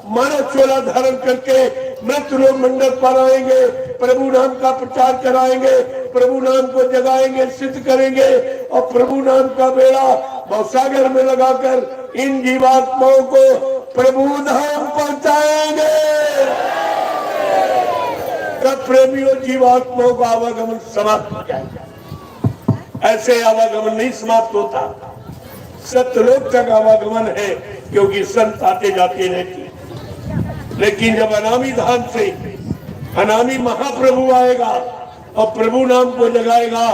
S3: मानव चोला धारण करके मृत्यु लोक मंडल पर आएंगे, प्रभु नाम का प्रचार कराएंगे, प्रभु नाम को जगाएंगे, सिद्ध करेंगे और प्रभु नाम का बेड़ा भवसागर में लगाकर इन जीवात्माओं को प्रभु धाम पहुंचाएंगे। तब प्रेमियों जीवात्माओं का आवागमन समाप्त हो जाएगा। ऐसे आवागमन नहीं समाप्त होता, सत्यलोक तक आवागमन है, क्योंकि संत आते जाते रहते हैं। लेकिन जब अनामी धाम से अनामी महाप्रभु आएगा और प्रभु नाम को जगाएगा,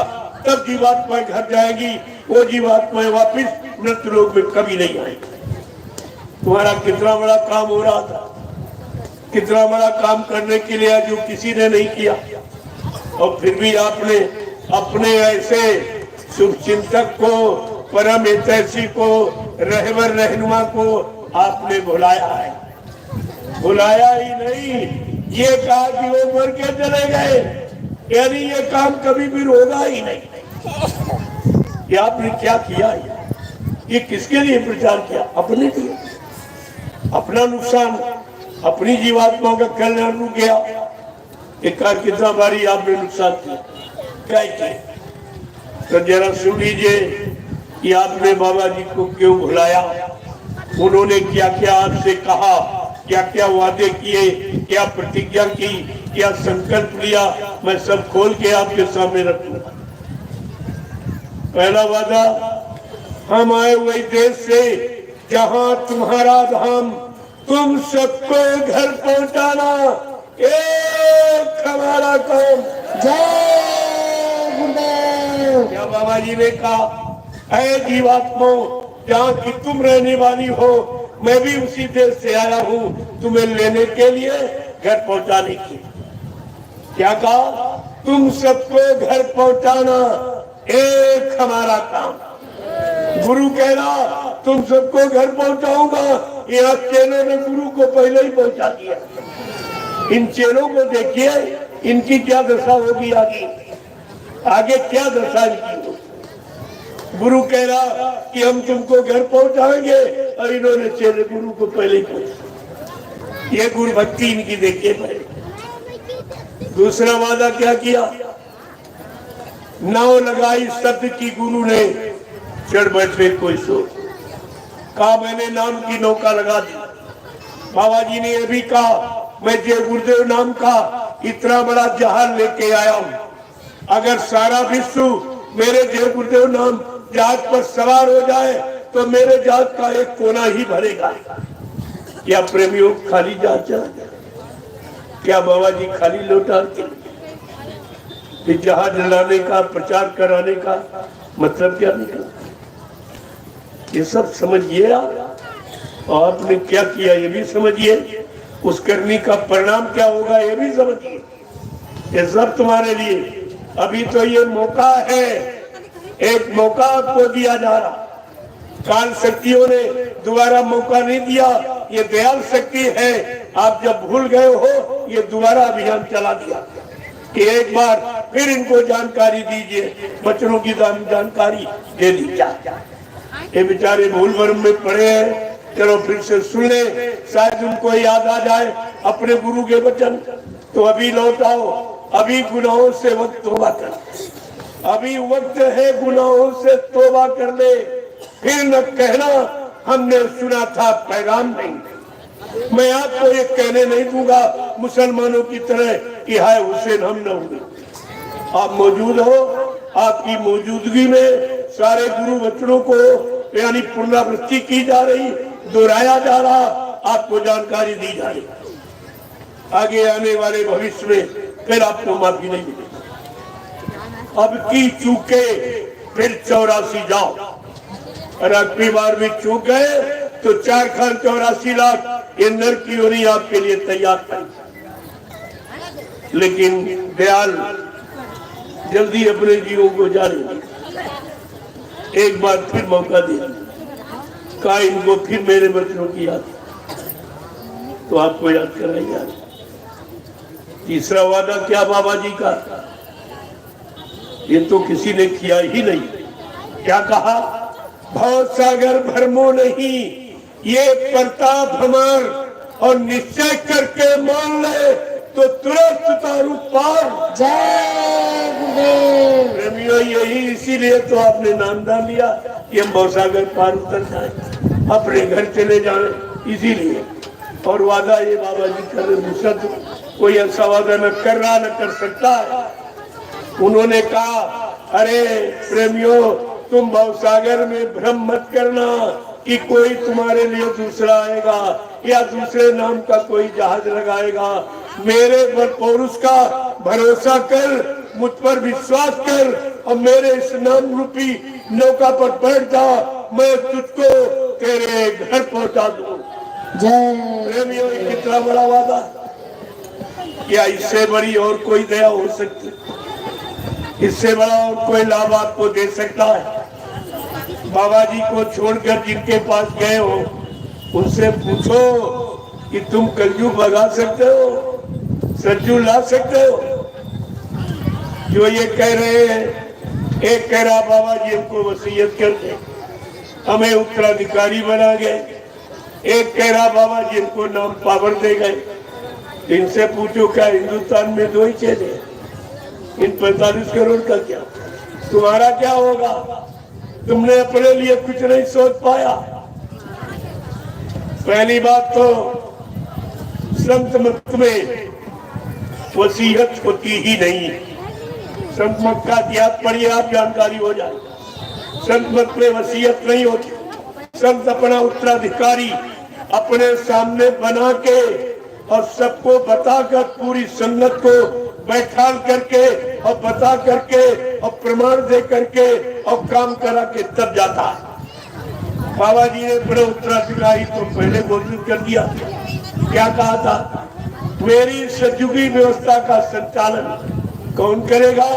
S3: तब जीवात्माएं घर जाएगी। वो जीवात्माएं वापिस मृत्यु लोक में कभी नहीं आएगी। तुम्हारा कितना बड़ा काम हो रहा था, कितना बड़ा काम करने के लिए जो किसी ने नहीं किया, और फिर भी आपने अपने ऐसे शुभ चिंतक को, परम हितैषी को, रहबर रहनुमा को आपने बुलाया है। बुलाया ही नहीं, ये कहा कि वो मर के चले गए, यानी ये काम कभी भी होगा ही नहीं। कि आपने क्या किया, ये किसके लिए प्रचार किया, अपने लिए, अपना नुकसान, अपनी जीवात्माओं का कल्याण रुक गया। एक कार कितना बारी आपने नुकसान किया, क्या किया। तो जरा सुन लीजिए कि आपने बाबा जी को क्यों बुलाया, उन्होंने क्या क्या आपसे कहा, क्या क्या वादे किए, क्या प्रतिज्ञा की, क्या संकल्प लिया, मैं सब खोल के आपके सामने रखूंगा। पहला वादा, हम आए वही देश से जहां तुम्हारा धाम, तुम सबको घर पहुंचाना एक हमारा काम।
S4: जय गुरुदेव।
S3: क्या बाबा जी ने कहा, ऐ जीवात्माओं, जहाँ की तुम रहने वाली हो, मैं भी उसी देश से आया हूँ तुम्हें लेने के लिए, घर पहुँचाने की। क्या कहा, तुम सबको घर पहुँचाना एक हमारा काम। गुरु कह रहा तुम सबको घर पहुंचाऊंगा। यहाँ चेलों ने गुरु को पहले ही पहुंचा दिया। इन चेलों को देखिए, इनकी क्या दशा होगी आगे, आगे क्या दशा इनकी होगी। गुरु कह रहा कि हम तुमको घर पहुंचाएंगे और इन्होंने चेले गुरु को पहले ही पहुंचा। ये गुरु भक्ति इनकी देखिए। पहले दूसरा वादा क्या किया, नाव लगाई शब्द की गुरु ने, चढ़ बैठे कोई सोच। कहा मैंने नाम की नौका लगा दी। बाबा जी ने यह भी कहा मैं जय गुरुदेव नाम का इतना बड़ा जहाज लेके आया हूँ। अगर सारा विश्व मेरे जय गुरुदेव नाम जहाज पर सवार हो जाए तो मेरे जहाज का एक कोना ही भरेगा। क्या प्रेमियों खाली जहाज चला गया? क्या बाबा जी खाली लौटा के जहाज लाने का प्रचार कराने का मतलब क्या निकला? ये सब समझिए आप, और आपने क्या किया ये भी समझिए, उस करने का परिणाम क्या होगा ये भी समझिए। ये सब तुम्हारे लिए अभी तो ये मौका है, एक मौका आपको दिया जा रहा। काल शक्तियों ने दोबारा मौका नहीं दिया, ये दयाल शक्ति है। आप जब भूल गए हो ये दोबारा अभियान चला दिया कि एक बार फिर इनको जानकारी दीजिए, बच्चों की जानकारी दे दी जाए। ये बेचारे भूल भरम में पड़े हैं, चलो फिर से सुन ले, शायद उनको याद आ जाए अपने गुरु के वचन। तो अभी लौट आओ, अभी गुनाहों से वक्त तौबा कर, अभी वक्त है गुनाहों से तौबा कर ले। फिर न कहना हमने सुना था पैगाम नहीं। मैं आपको ये कहने नहीं दूंगा मुसलमानों की तरह कि हाय हुसैन हम न हुए। आप मौजूद हो, आपकी मौजूदगी में सारे गुरु वचनों को यानी पुनरावृत्ति की जा रही, दोहराया जा रहा, आपको जानकारी दी जा रही। आगे आने वाले भविष्य में फिर आपको माफी नहीं मिलेगी। अब की चूके फिर 84 जाओ, और अगली बार भी चूक गए तो 4 खान 84 लाख ये नर की ओरी आपके लिए तैयार करें। लेकिन दयाल जल्दी अपने जीवों को जाने, एक बार फिर मौका दे, कहा इनको फिर मेरे बच्चों की याद, तो आपको याद कराइए। तीसरा वादा क्या बाबा जी का, ये तो किसी ने किया ही नहीं। क्या कहा, भव सागर भरमो नहीं, ये प्रताप हमार, और निश्चय करके मान ले तो तुरंत उतारू पार।
S4: जय गुरुदेव।
S3: प्रेमियों यही इसीलिए तो आपने नाम डाल लिया कि हम भवसागर पार उतर जाए, अपने घर चले जाए, इसीलिए। और वादा ये बाबा जी कर रहे, दूसरा तो कोई ऐसा वादा न कर रहा न कर सकता है। उन्होंने कहा अरे प्रेमियों तुम भवसागर में भ्रम मत करना कि कोई तुम्हारे लिए दूसरा आएगा या दूसरे नाम का कोई जहाज लगाएगा। मेरे पर पौरुष का भरोसा कर, मुझ पर विश्वास कर और मेरे इस नाम रूपी नौका पर बैठ जा, मैं तुझको तेरे घर पहुंचा दूं।
S4: जय
S3: प्रेमियों कितना बड़ा वादा, क्या इससे बड़ी और कोई दया हो सकती, इससे बड़ा और कोई लाभ आपको दे सकता है? बाबा जी को छोड़कर जिनके पास गए हो उनसे पूछो कि तुम कलयुग भगा सकते हो, सज्जू ला सकते हो? जो ये कह रहे हैं, एक कह रहा बाबा जी हमको वसीयत कर दे, हमें उत्तराधिकारी बना गए। एक कह रहा बाबा जी हमको नाम पावर दे गए। इनसे पूछो क्या हिंदुस्तान में 2 ही चेले, इन 45 करोड़ का क्या? तुम्हारा क्या होगा? तुमने अपने लिए कुछ नहीं सोच पाया। पहली बात तो संत मत में वसीयत होती ही नहीं। संत मत का इतिहास पढ़िए आप, जानकारी हो जाए। संत मत में वसीयत नहीं होती। संत अपना उत्तराधिकारी अपने सामने बना के और सबको बताकर, पूरी संगत को बैठाल करके और बता करके और प्रमाण दे करके और काम करा के तब जाता है। बाबा जी ने अपने उत्तराधिकारी को पहले घोषित कर दिया। क्या कहा था? मेरी सतयुगी व्यवस्था का संचालन कौन करेगा?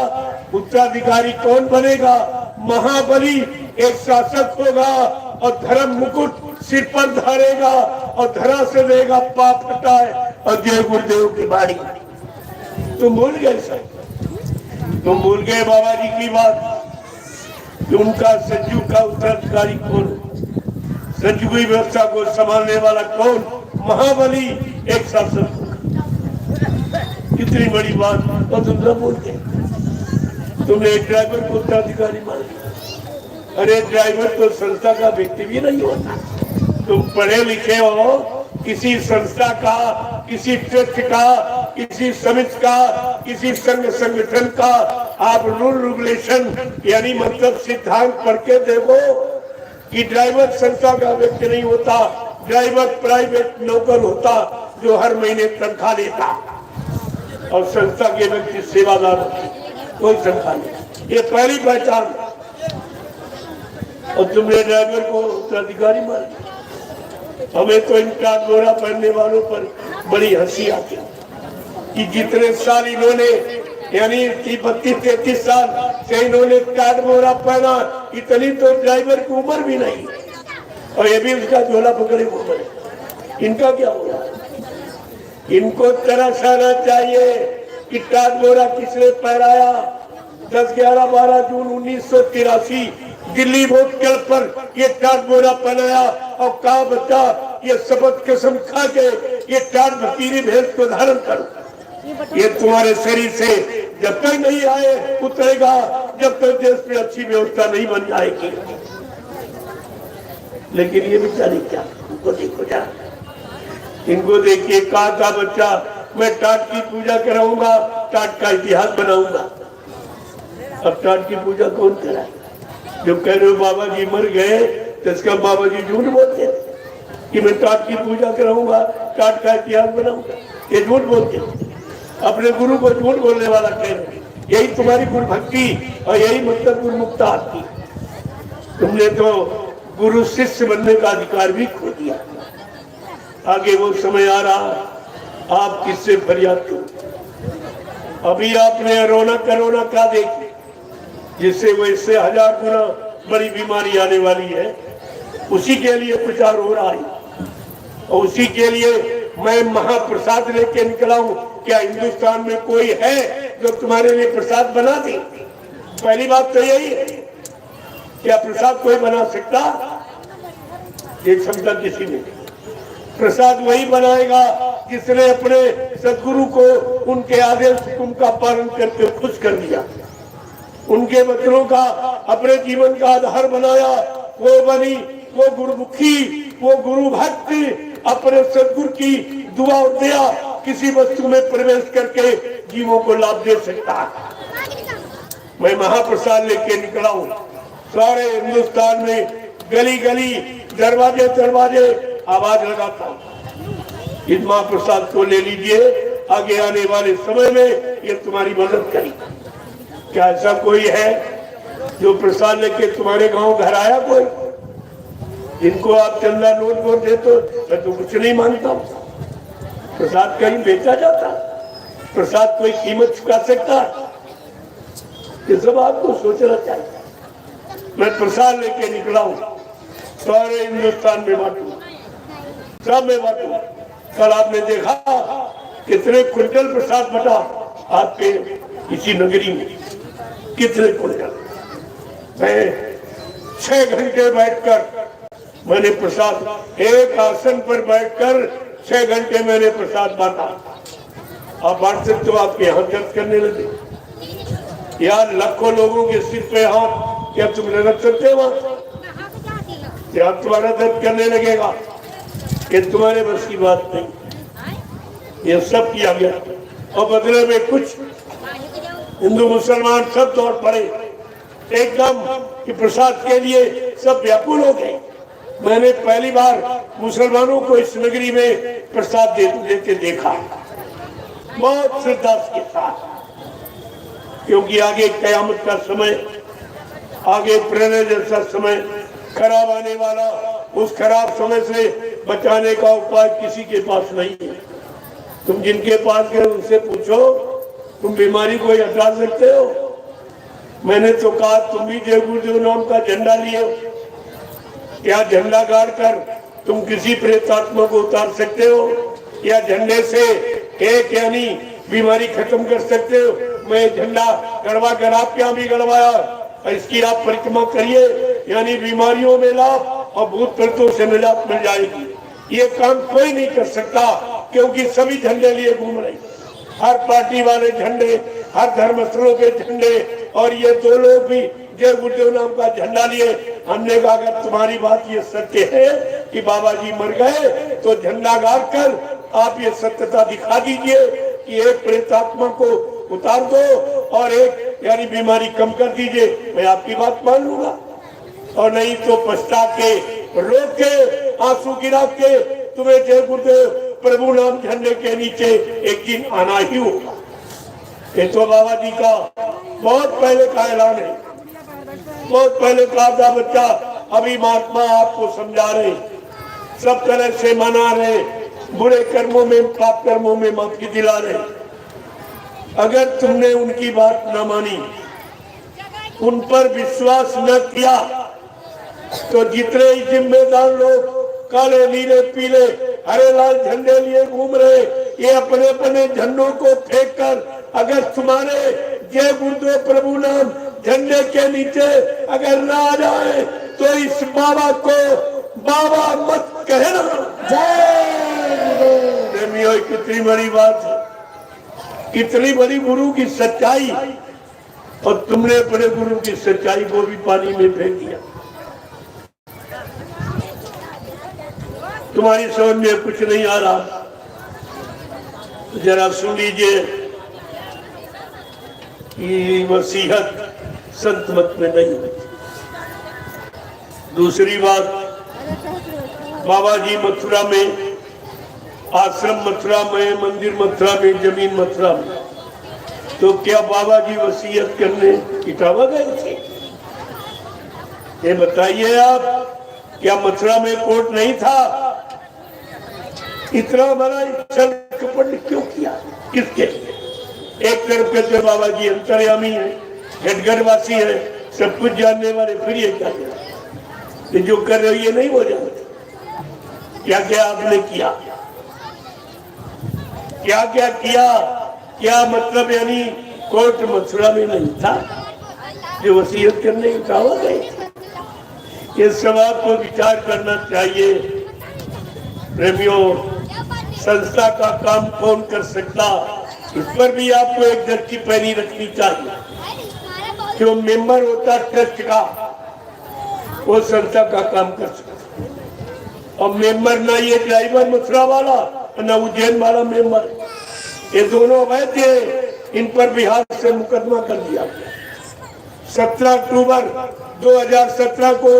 S3: उत्तराधिकारी कौन बनेगा? महाबली एक शासक होगा, और धर्म मुकुट सिर पर धारेगा और धरा से देगा पाप हटाए और जय गुरुदेव की बाड़ी। तुम भूल गए सर, तुम भूल गए बाबा जी की बात कि उनका संजू का उत्तराधिकारी कौन, संजू की व्यवस्था को संभालने वाला कौन, महाबली एक शासक। कितनी बड़ी बात और तुम सब भूल गए। तुमने एक ड्राइवर को उत्तराधिकारी मान लिया। अरे ड्राइवर तो संस्था का व्यक्ति भी नहीं होता। तुम पढ़े लिखे हो, किसी संस्था का, किसी ट्रस्ट का, किसी समिति का, किसी संघ संगठन का आप रूल रेगुलेशन यानी मतलब सिद्धांत पढ़ के देखो कि ड्राइवर संस्था का व्यक्ति नहीं होता, ड्राइवर प्राइवेट नौकर होता जो हर महीने तनख्वाह लेता और संस्था के व्यक्ति सेवादार होते, कोई तनख्वाह नहीं। ये पहली पहचान। और तुमने ड्राइवर को उत्तराधिकारी मान लिया। हमें तो इन टाट बोरा पहनने वालों पर बड़ी हंसी आती है कि जितने साल इन्होंने यानी 32-33 साल से इन्होंने टाट बोरा पहना, इतनी तो ड्राइवर की उम्र भी नहीं और ये भी उसका झोला पकड़े घूम रहे। इनका क्या होगा? इनको तरस आना चाहिए कि टाट बोरा किसने पहनाया। 10-11-12 जून 1983 दिल्ली वोट क्लब पर ये टाट बोरा पहनाया और कहा बच्चा ये शपथ कसम खा के ये टाट भतीरी भेष को धारण करो। ये तुम्हारे शरीर से जब तक नहीं आए उतरेगा, जब तक देश में अच्छी व्यवस्था नहीं बन जाएगी। लेकिन ये बेचारी क्या, इनको देखो जा, इनको देखिए। कहा था बच्चा मैं टाट की पूजा कराऊंगा, टाट का इतिहास बनाऊंगा। अब टाट की पूजा कौन कराए? जो कह रहे हो बाबा जी मर गए तो इसका बाबा जी झूठ बोलते कि मैं टाट की पूजा कराऊंगा, टाट का इतिहास बनाऊंगा। ये झूठ बोलते, अपने गुरु को झूठ बोलने वाला कह रहे। यही तुम्हारी गुरु भक्ति और यही मतलब गुरुमुक्ता आपकी। तुमने तो गुरु शिष्य बनने का अधिकार भी खो दिया। आगे वो समय आ रहा, आप किससे फरियाद करो। अभी आपने रोना का देखी, जिससे वो इससे 1000 गुना बड़ी बीमारी आने वाली है। उसी के लिए प्रचार हो रहा है और उसी के लिए मैं महाप्रसाद लेके निकला हूँ। क्या हिंदुस्तान में कोई है जो तुम्हारे लिए प्रसाद बना दे? पहली बात तो यही है, क्या प्रसाद कोई बना सकता? ये क्षमता किसी में। प्रसाद वही बनाएगा जिसने अपने सदगुरु को उनके आदेश हुक्म का पालन करके खुश कर दिया, उनके वचनों का अपने जीवन का आधार बनाया। वो बनी वो गुरुमुखी, वो गुरु भक्त अपने सदगुरु की दुआ और दया किसी वस्तु में प्रवेश करके जीवों को लाभ दे सकता है। मैं महाप्रसाद लेके निकला हूँ। सारे हिंदुस्तान में गली गली दरवाजे दरवाजे आवाज लगाता हूँ, इस महाप्रसाद को ले लीजिए, आगे आने वाले समय में ये तुम्हारी मदद करेगी। क्या ऐसा कोई है जो प्रसाद लेके तुम्हारे गांव घर आया? कोई जिनको आप चंदा नोट वोट दे तो मैं तो कुछ नहीं मानता हूँ। प्रसाद कहीं बेचा जाता? प्रसाद कोई कीमत चुका सकता? ये सब आपको सोचना चाहिए। मैं प्रसाद लेके निकला हूँ, सारे हिंदुस्तान में बांटू, सब में बांटू। कल आपने देखा कितने क्विंटल प्रसाद बटा आपके इसी नगरी में, कितने क्विंटल। मैं 6 घंटे बैठकर मैंने प्रसाद, एक आसन पर बैठकर 6 घंटे मैंने प्रसाद बांटा। आप बांट सकते हो? आपके हाथ दर्द करने लगे यार, लाखों लोगों के सिर पे हाथ, क्या तुम रख सकते हो? क्या तुम्हारा दर्द करने लगेगा? ये तुम्हारे बस की बात नहीं। ये सब किया गया और बदले में कुछ हिंदू मुसलमान सब दौड़ पड़े एकदम कि प्रसाद के लिए सब व्याकुल हो गए। मैंने पहली बार मुसलमानों को इस नगरी में प्रसाद देते देखा, बहुत श्रद्धा के साथ, क्योंकि आगे कयामत का समय, आगे प्रलय जैसा समय खराब आने वाला। उस खराब समय से बचाने का उपाय किसी के पास नहीं है। तुम जिनके पास गए उनसे पूछो, तुम बीमारी को हटा सकते हो? मैंने तो कहा तुम भी जय गुरुदेव नाम का झंडा लिए, क्या झंडा गाड़ कर तुम किसी प्रेतात्मा को उतार सकते हो? या झंडे से एक यानी बीमारी खत्म कर सकते हो? मैं झंडा गड़वा कर आपके यहाँ भी गड़वाया, इसकी आप परिक्रमा करिए, यानी बीमारियों में लाभ और भूत प्रेतों से निजात मिल जाएगी। ये काम कोई नहीं कर सकता, क्योंकि सभी झंडे लिए घूम रहे, हर पार्टी वाले झंडे, हर धर्मस्थलों के झंडे, और ये दो लोग भी जय गुरुदेव नाम का झंडा लिए। हमने कहा अगर तुम्हारी बात ये सत्य है कि बाबा जी मर गए, तो झंडा गाड़ कर आप ये सत्यता दिखा दीजिए कि एक प्रेतात्मा को उतार दो और एक यानी बीमारी कम कर दीजिए, मैं आपकी बात मान लूंगा। और नहीं तो पछता के, रो के, आंसू गिरा के तुम्हें जय गुरुदेव प्रभु नाम झंडे के नीचे एक दिन आना ही होगा। ये तो बाबा जी का बहुत पहले का ऐलान है, बहुत पहले का था बच्चा। अभी महात्मा आपको समझा रहे, सब तरह से मना रहे, बुरे कर्मों में, पाप कर्मों में माफी दिला रहे। अगर तुमने उनकी बात न मानी, उन पर विश्वास न किया, तो जितने ही जिम्मेदार लोग काले नीले पीले हरे लाल झंडे लिए घूम रहे, ये अपने अपने झंडों को फेंक कर अगर तुम्हारे जय गुरुदेव प्रभु नाम झंडे के नीचे अगर न आ जाए, तो इस बाबा को बाबा मत कहना। जय, कितनी बड़ी बात है, कितनी बड़ी गुरु की सच्चाई, और तुमने अपने गुरु की सच्चाई को भी पानी में फेंक दिया। तुम्हारी समझ में कुछ नहीं आ रहा, जरा सुन लीजिए कि वसीयत संत मत में नहीं है। दूसरी बात, बाबा जी मथुरा में, आश्रम मथुरा में, मंदिर मथुरा में, जमीन मथुरा में, तो क्या बाबा जी वसीयत करने इटावा गए थे? ये बताइए आप, क्या मथुरा में कोर्ट नहीं था? इतना बड़ा छल कपट क्यों किया? किसके? एक तरफ कहते बाबा जी अंतर्यामी है, हेडगरवासी है, सब कुछ जानने वाले, फिर ये क्या किया? जो कर रहे हो ये नहीं हो जानते। क्या क्या आपने किया, क्या क्या किया? क्या मतलब यानी कोर्ट मथुरा में नहीं था जो वसीयत करने उठावा गए? ये सब आपको विचार करना चाहिए। प्रेमियों, संस्था का काम कौन कर सकता, इस पर भी आपको एक दृष्टि पैनी रखनी चाहिए। जो मेंबर होता ट्रस्ट का, वो संस्था का काम कर सकता, और मेंबर ना ये ड्राइवर मथुरा वाला ना उज्जैन वाला मेंबर, ये दोनों अवैध है। इन पर बिहार से मुकदमा कर दिया गया। 17 अक्टूबर 2017 को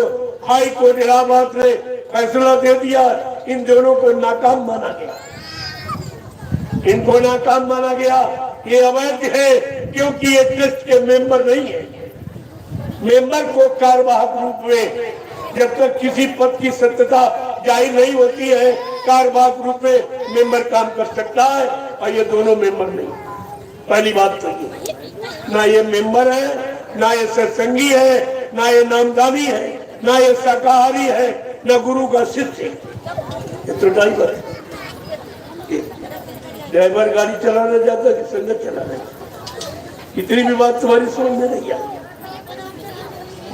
S3: हाई कोर्ट इलाहाबाद ने फैसला दे दिया, इन दोनों को नाकाम माना गया। इनको नाकाम माना गया, ये अवैध है, क्योंकि ये ट्रस्ट के मेंबर नहीं है। मेंबर को कार्यवाहक रूप में, जब तक किसी पद की सत्यता जाहिर नहीं होती है, कार्यवाहक रूप में मेंबर काम कर सकता है, और ये दोनों मेंबर नहीं। पहली बात तो ये, ना ये मेंबर है, ना ये सत्संगी है, ना ये नामदानी है, ना ये शाकाहारी है, ना गुरु का शिष्य। ये तो ड्राइवर है। ड्राइवर गाड़ी चलाना जाता कि संगत चलाना? इतनी भी बात तुम्हारी समझ में नहीं आई।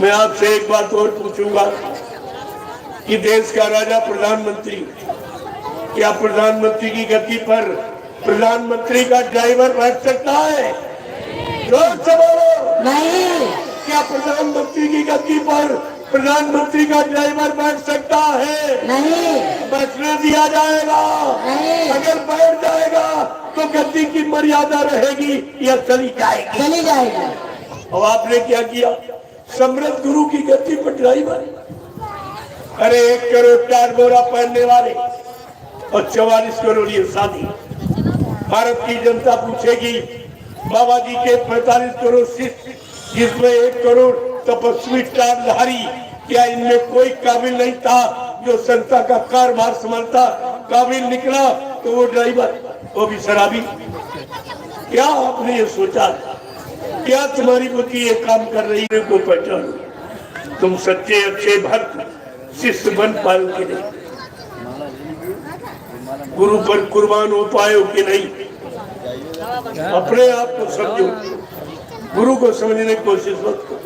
S3: मैं आपसे एक बात और पूछूंगा कि देश का राजा प्रधानमंत्री, क्या प्रधानमंत्री की गद्दी पर प्रधानमंत्री का ड्राइवर बैठ सकता है? जोर से बोलो।
S4: नहीं।
S3: क्या प्रधानमंत्री की गद्दी पर प्रधानमंत्री का ड्राइवर बैठ सकता है?
S4: नहीं।
S3: बैठने दिया जाएगा?
S4: नहीं।
S3: अगर बैठ जाएगा तो गद्दी की मर्यादा रहेगी या चली जाएगी?
S4: चली जाएगी।
S3: और आपने क्या किया? समृद्ध गुरु की गद्दी पर ड्राइवर। अरे 1 करोड़ 4 बोरा पहनने वाले और 44 करोड़ ये शादी। भारत की जनता पूछेगी, बाबा जी के 45 करोड़ शिष्य, जिसमें 1 करोड़ तपस्वी चारधारी, क्या इनमें कोई काबिल नहीं था जो संस्था का कारभार संभालता? काबिल निकला तो वो ड्राइवर, वो भी शराबी। क्या आपने ये सोचा? क्या तुम्हारी बुद्धि ये काम कर रही है? को पहचानो, तुम सच्चे अच्छे भक्त शिष्य बन पाए कि नहीं, गुरु पर कुर्बान हो पाए हो कि नहीं। अपने आप को समझो, गुरु को समझने की कोशिश मत करो।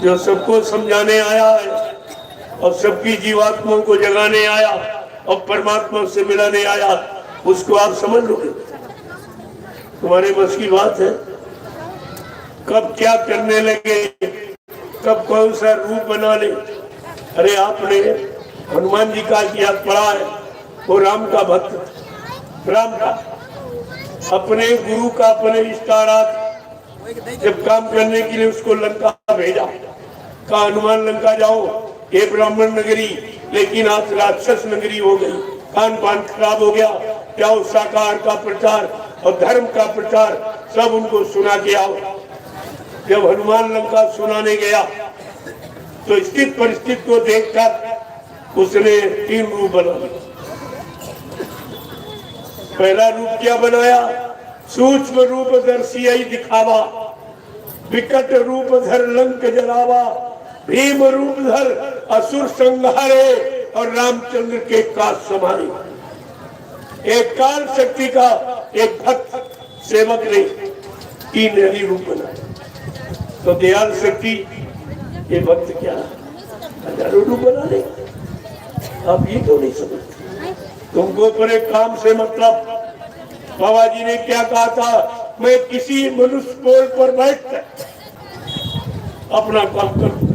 S3: जो सबको समझाने आया है और सबकी जीवात्माओं को जगाने आया और परमात्मा से मिलाने आया, उसको आप समझ लोगे? तुम्हारे बस की बात है? कब क्या करने लगे, कब कौन सा रूप बना ले। अरे आपने हनुमान जी का इतिहास पढ़ा है, वो राम का भक्त, राम का अपने गुरु का, अपने इष्टाराध जब काम करने के लिए उसको लंका भेजा, कहा हनुमान लंका जाओ, ये ब्राह्मण नगरी लेकिन आज राक्षस नगरी हो गई, खान पान खराब हो गया, जाओ शाकाहार का प्रचार और धर्म का प्रचार सब उनको सुना के आओ। जब हनुमान लंका सुनाने गया तो स्थित परिस्थिति को देखकर उसने 3 रूप बनाए। पहला रूप क्या बनाया? सूक्ष्म रूप दर्शी दिखावा, विकट रूप धर लंक जलावा, भीम रूप धर असुर संहारे और रामचंद्र के काज संभाले। एक काल शक्ति का एक भक्त सेवक ने 3 हरि रूप बनाए। तो दयाल शक्ति ये भक्त क्या हजारों रूप बना ले। आप ये क्यों नहीं समझते? तुमको अपने काम से मतलब। बाबा जी ने क्या कहा था? मैं किसी मनुष्य पोल पर बैठकर अपना काम करूं,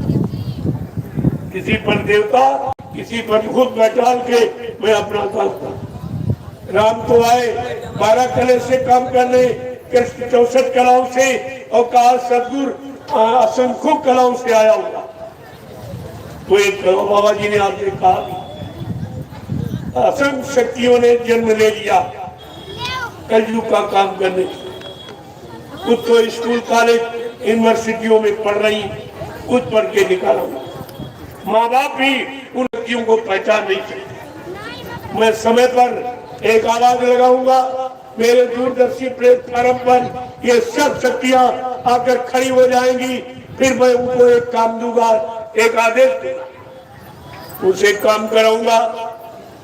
S3: किसी पर देवता, किसी पर खुद बैठा के मैं अपना काम करूं। राम तो आए 12 कले से काम करने, कृष्ण 64 कलाओं से, और कहा सदगुरु असंख्य कलाओं से आया होगा। तो एक बाबा जी ने आपने कहा असंख्य शक्तियों ने जन्म ले लिया कलयुग का काम करने। कुछ तो स्कूल कॉलेज यूनिवर्सिटियों में पढ़ रही, कुछ पढ़ के निकाला। माँ बाप भी उन व्यक्तियों को पहचान नहीं सकते। मैं समय पर एक आवाज लगाऊंगा, मेरे दूरदर्शी प्लेटफार्म पर ये सब शक्तियां आकर खड़ी हो जाएंगी, फिर मैं उनको एक काम दूंगा, एक आदेश दूंगा, उनसे काम कराऊंगा,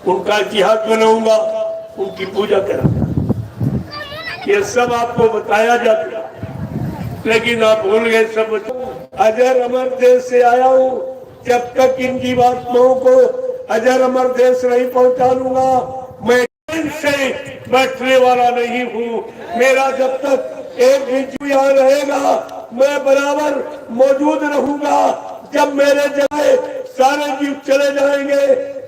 S3: उनका इतिहास बनाऊंगा, उनकी पूजा कराऊंगा। ये सब आपको बताया जाता, लेकिन आप भूल गए सब। अजर अमर देश से आया हूँ, जब तक इन जीवात्माओं को अजर अमर देश नहीं पहुंचा लूंगा, मैं से बैठने वाला नहीं हूँ। मेरा जब तक एक भी जीव यहाँ रहेगा, मैं बराबर मौजूद रहूंगा। जब मेरे जगह सारे जीव चले जाएंगे,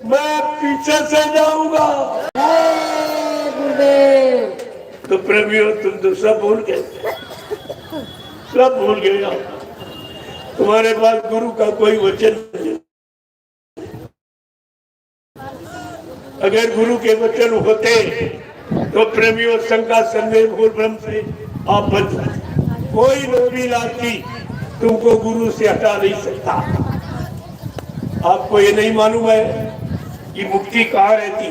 S3: मैं पीछे से जाऊंगा। तो प्रेमियों, तुम तो सब भूल गए, सब भूल गए। तुम्हारे पास गुरु का कोई वचन नहीं। अगर गुरु के वचन होते तो प्रेमियों शंका संदेह भूल भ्रम से आप बच जाते। कोई नौकरी लाठी तुमको गुरु से हटा नहीं सकता। आपको ये नहीं मालूम है कि मुक्ति कहाँ रहती?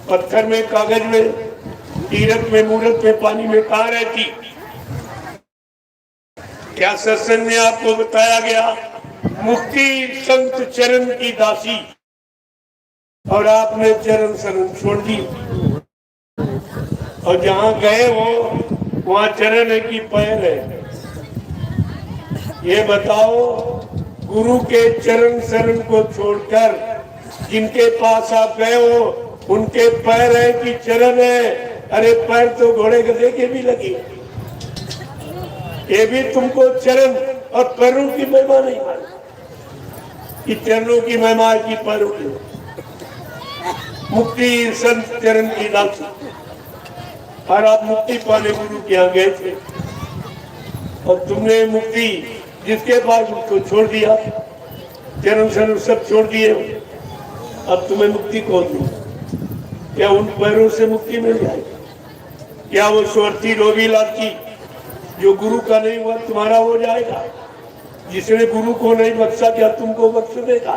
S3: पत्थर में, कागज में, तीरथ में, मूरत में, पानी में कहाँ रहती? क्या सत्संग में आपको बताया गया? मुक्ति संत चरण की दासी, और आपने चरण शरण छोड़ दी। और जहां गए हो वहां चरण है कि पैर है? ये बताओ, गुरु के चरण शरण को छोड़कर जिनके पास आप गए हो उनके पैर है कि चरण है? अरे पैर तो घोड़े गधे के भी लगे। ये भी तुमको चरण और पैरों की महिमा नहीं मालूम कि चरणों की महिमा है कि पैरों की। मुक्ति संत चरण की दासी। और आप मुक्ति पाने गुरु के यहाँ गए थे और तुमने मुक्ति जिसके पास उसको छोड़ दिया, चरण शरण सब छोड़ दिए। अब तुम्हें मुक्ति कौन दी? क्या उन पैरों से मुक्ति मिल जाएगी? क्या वो स्वार्थी लोभी लालची जो गुरु का नहीं हुआ तुम्हारा हो जाएगा? जिसने गुरु को नहीं बख्शा क्या तुमको बख्श देगा?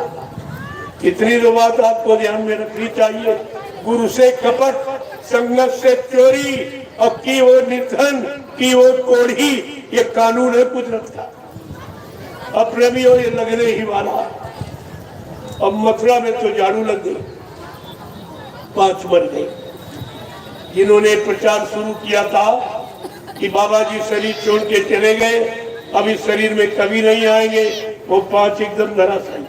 S3: इतनी तो बात आपको ध्यान में रखनी चाहिए। गुरु से कपट, संगत से चोरी, और की वो निर्धन, की वो कोढ़ी, ये कानून है कुदरत का। अब प्रेमियों ये लगने ही वाला है। अब मथुरा में तो झाड़ू लग गई, 5 बन गई। जिन्होंने प्रचार शुरू किया था कि बाबा जी शरीर छोड़ के चले गए, अब इस शरीर में कभी नहीं आएंगे, वो 5 एकदम धराशायी।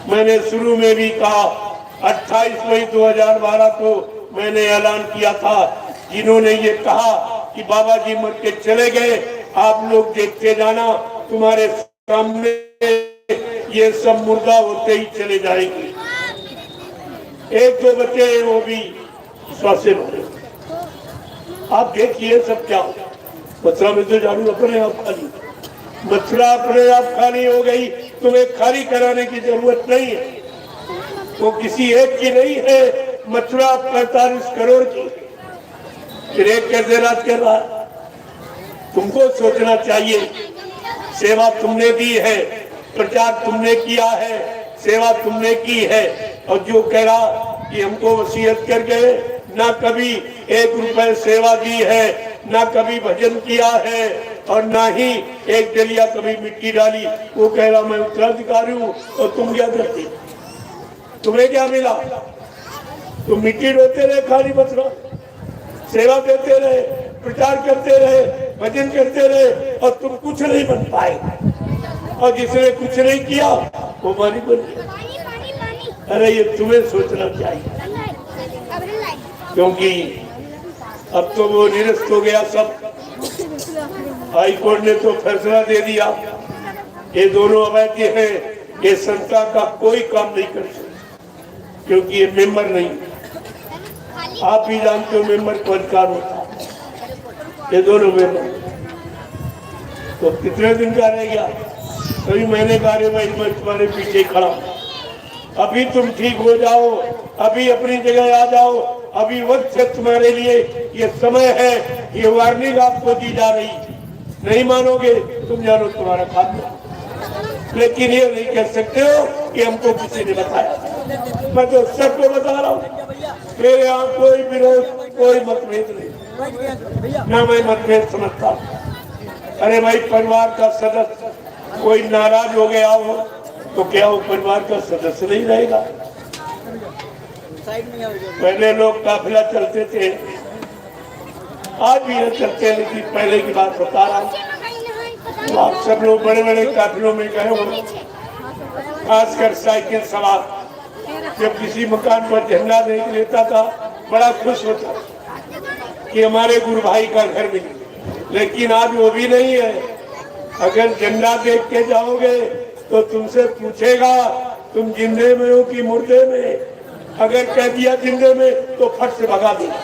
S3: मैंने शुरू में भी कहा, 28 मई 2012 को मैंने ऐलान किया था, जिन्होंने ये कहा कि बाबा जी मर के चले गए, आप लोग देखते जाना, तुम्हारे सामने ये सब मुर्दा होते ही चले जाएंगे। 1-2 बच्चे हैं, वो भी स्वास्थ्य भरे। आप देखिए सब क्या हो। मथुरा में तो झाड़ू अपने आप खाली, मथुरा अपने आप खाली हो गई। तुम्हें खाली कराने की जरूरत नहीं है, वो किसी एक की नहीं है। मथुरा 45 करोड़ की, फिर एक कैसे राज कर रहा है? तुमको सोचना चाहिए। सेवा तुमने दी है, प्रचार तुमने किया है, सेवा तुमने की है, और जो कह रहा कि हमको वसीयत कर गए, ना कभी 1 रुपए सेवा दी है, ना कभी भजन किया है, और ना ही एक डलिया कभी मिट्टी डाली। वो कह रहा मैं उत्तराधिकारी हूँ, और तुम क्या करती? तुम्हें क्या मिला? तुम मिट्टी ढोते रहे खाली मथुरा, सेवा देते रहे, प्रचार करते रहे, भजन करते रहे, और तुम कुछ नहीं बन पाए। और जिसने कुछ नहीं किया वो मानी बन गया। अरे ये तुम्हें सोचना चाहिए, क्योंकि अब तो वो निरस्त हो गया सब। हाई कोर्ट ने तो फैसला दे दिया, ये दोनों अवैध हैं, ये संस्था का कोई काम नहीं कर सकते, क्योंकि ये मेंबर नहीं। आप भी जानते हो मेंबर को अधिकार होता है, ये दोनों मेंबर। तो कितने दिन का रह गया? कभी मैंने कहा भाई मैं तुम्हारे पीछे खड़ा, अभी तुम ठीक हो जाओ, अभी अपनी जगह आ जाओ, अभी वक्त है तुम्हारे लिए, ये समय है, ये वार्निंग आपको दी जा रही। नहीं मानोगे तुम जानो तुम्हारा खात्मा। लेकिन ये नहीं कह सकते हो कि हमको किसी ने बताया। मैं तो सबको बता रहा हूँ, मेरे यहाँ कोई विरोध, कोई मतभेद नहीं, ना मैं मतभेद समझता। अरे भाई परिवार का सदस्य कोई नाराज हो गया हो तो क्या वो परिवार का सदस्य नहीं रहेगा? पहले लोग काफिला चलते थे, आज भी चलते हैं, लेकिन पहले की बात बता रहा हूँ। आप सब लोग बड़े बड़े काफिलों में गए हो, खासकर साइकिल सवार, जब किसी मकान पर झंडा देख लेता था बड़ा खुश होता कि हमारे गुरु भाई का घर मिले। लेकिन आज वो भी नहीं है। अगर झंडा देख के जाओगे तो तुमसे पूछेगा तुम जिंदे में हो कि मुर्दे में। अगर कह दिया जिंदे में तो फट से भगा दिया।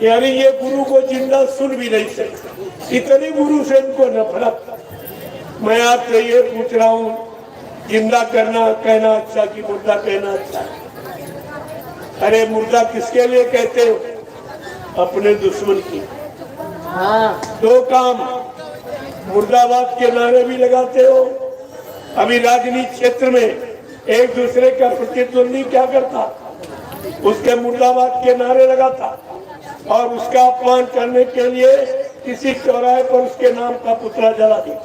S3: यानी ये गुरु को जिंदा सुन भी नहीं सकते, इतनी गुरु से इनको नफरत। मैं आपसे ये पूछ रहा हूँ, जिंदा करना कहना अच्छा कि मुर्दा कहना अच्छा? अरे मुर्दा किसके लिए कहते हो? अपने दुश्मन की। हाँ, 2 काम, मुर्दाबाद के नारे भी लगाते हो। अभी राजनीति क्षेत्र में एक दूसरे का प्रतिद्वंदी क्या करता, उसके मुर्दाबाद के नारे लगाता, और उसका अपमान करने के लिए किसी चौराहे पर उसके नाम का पुतला जला दिया।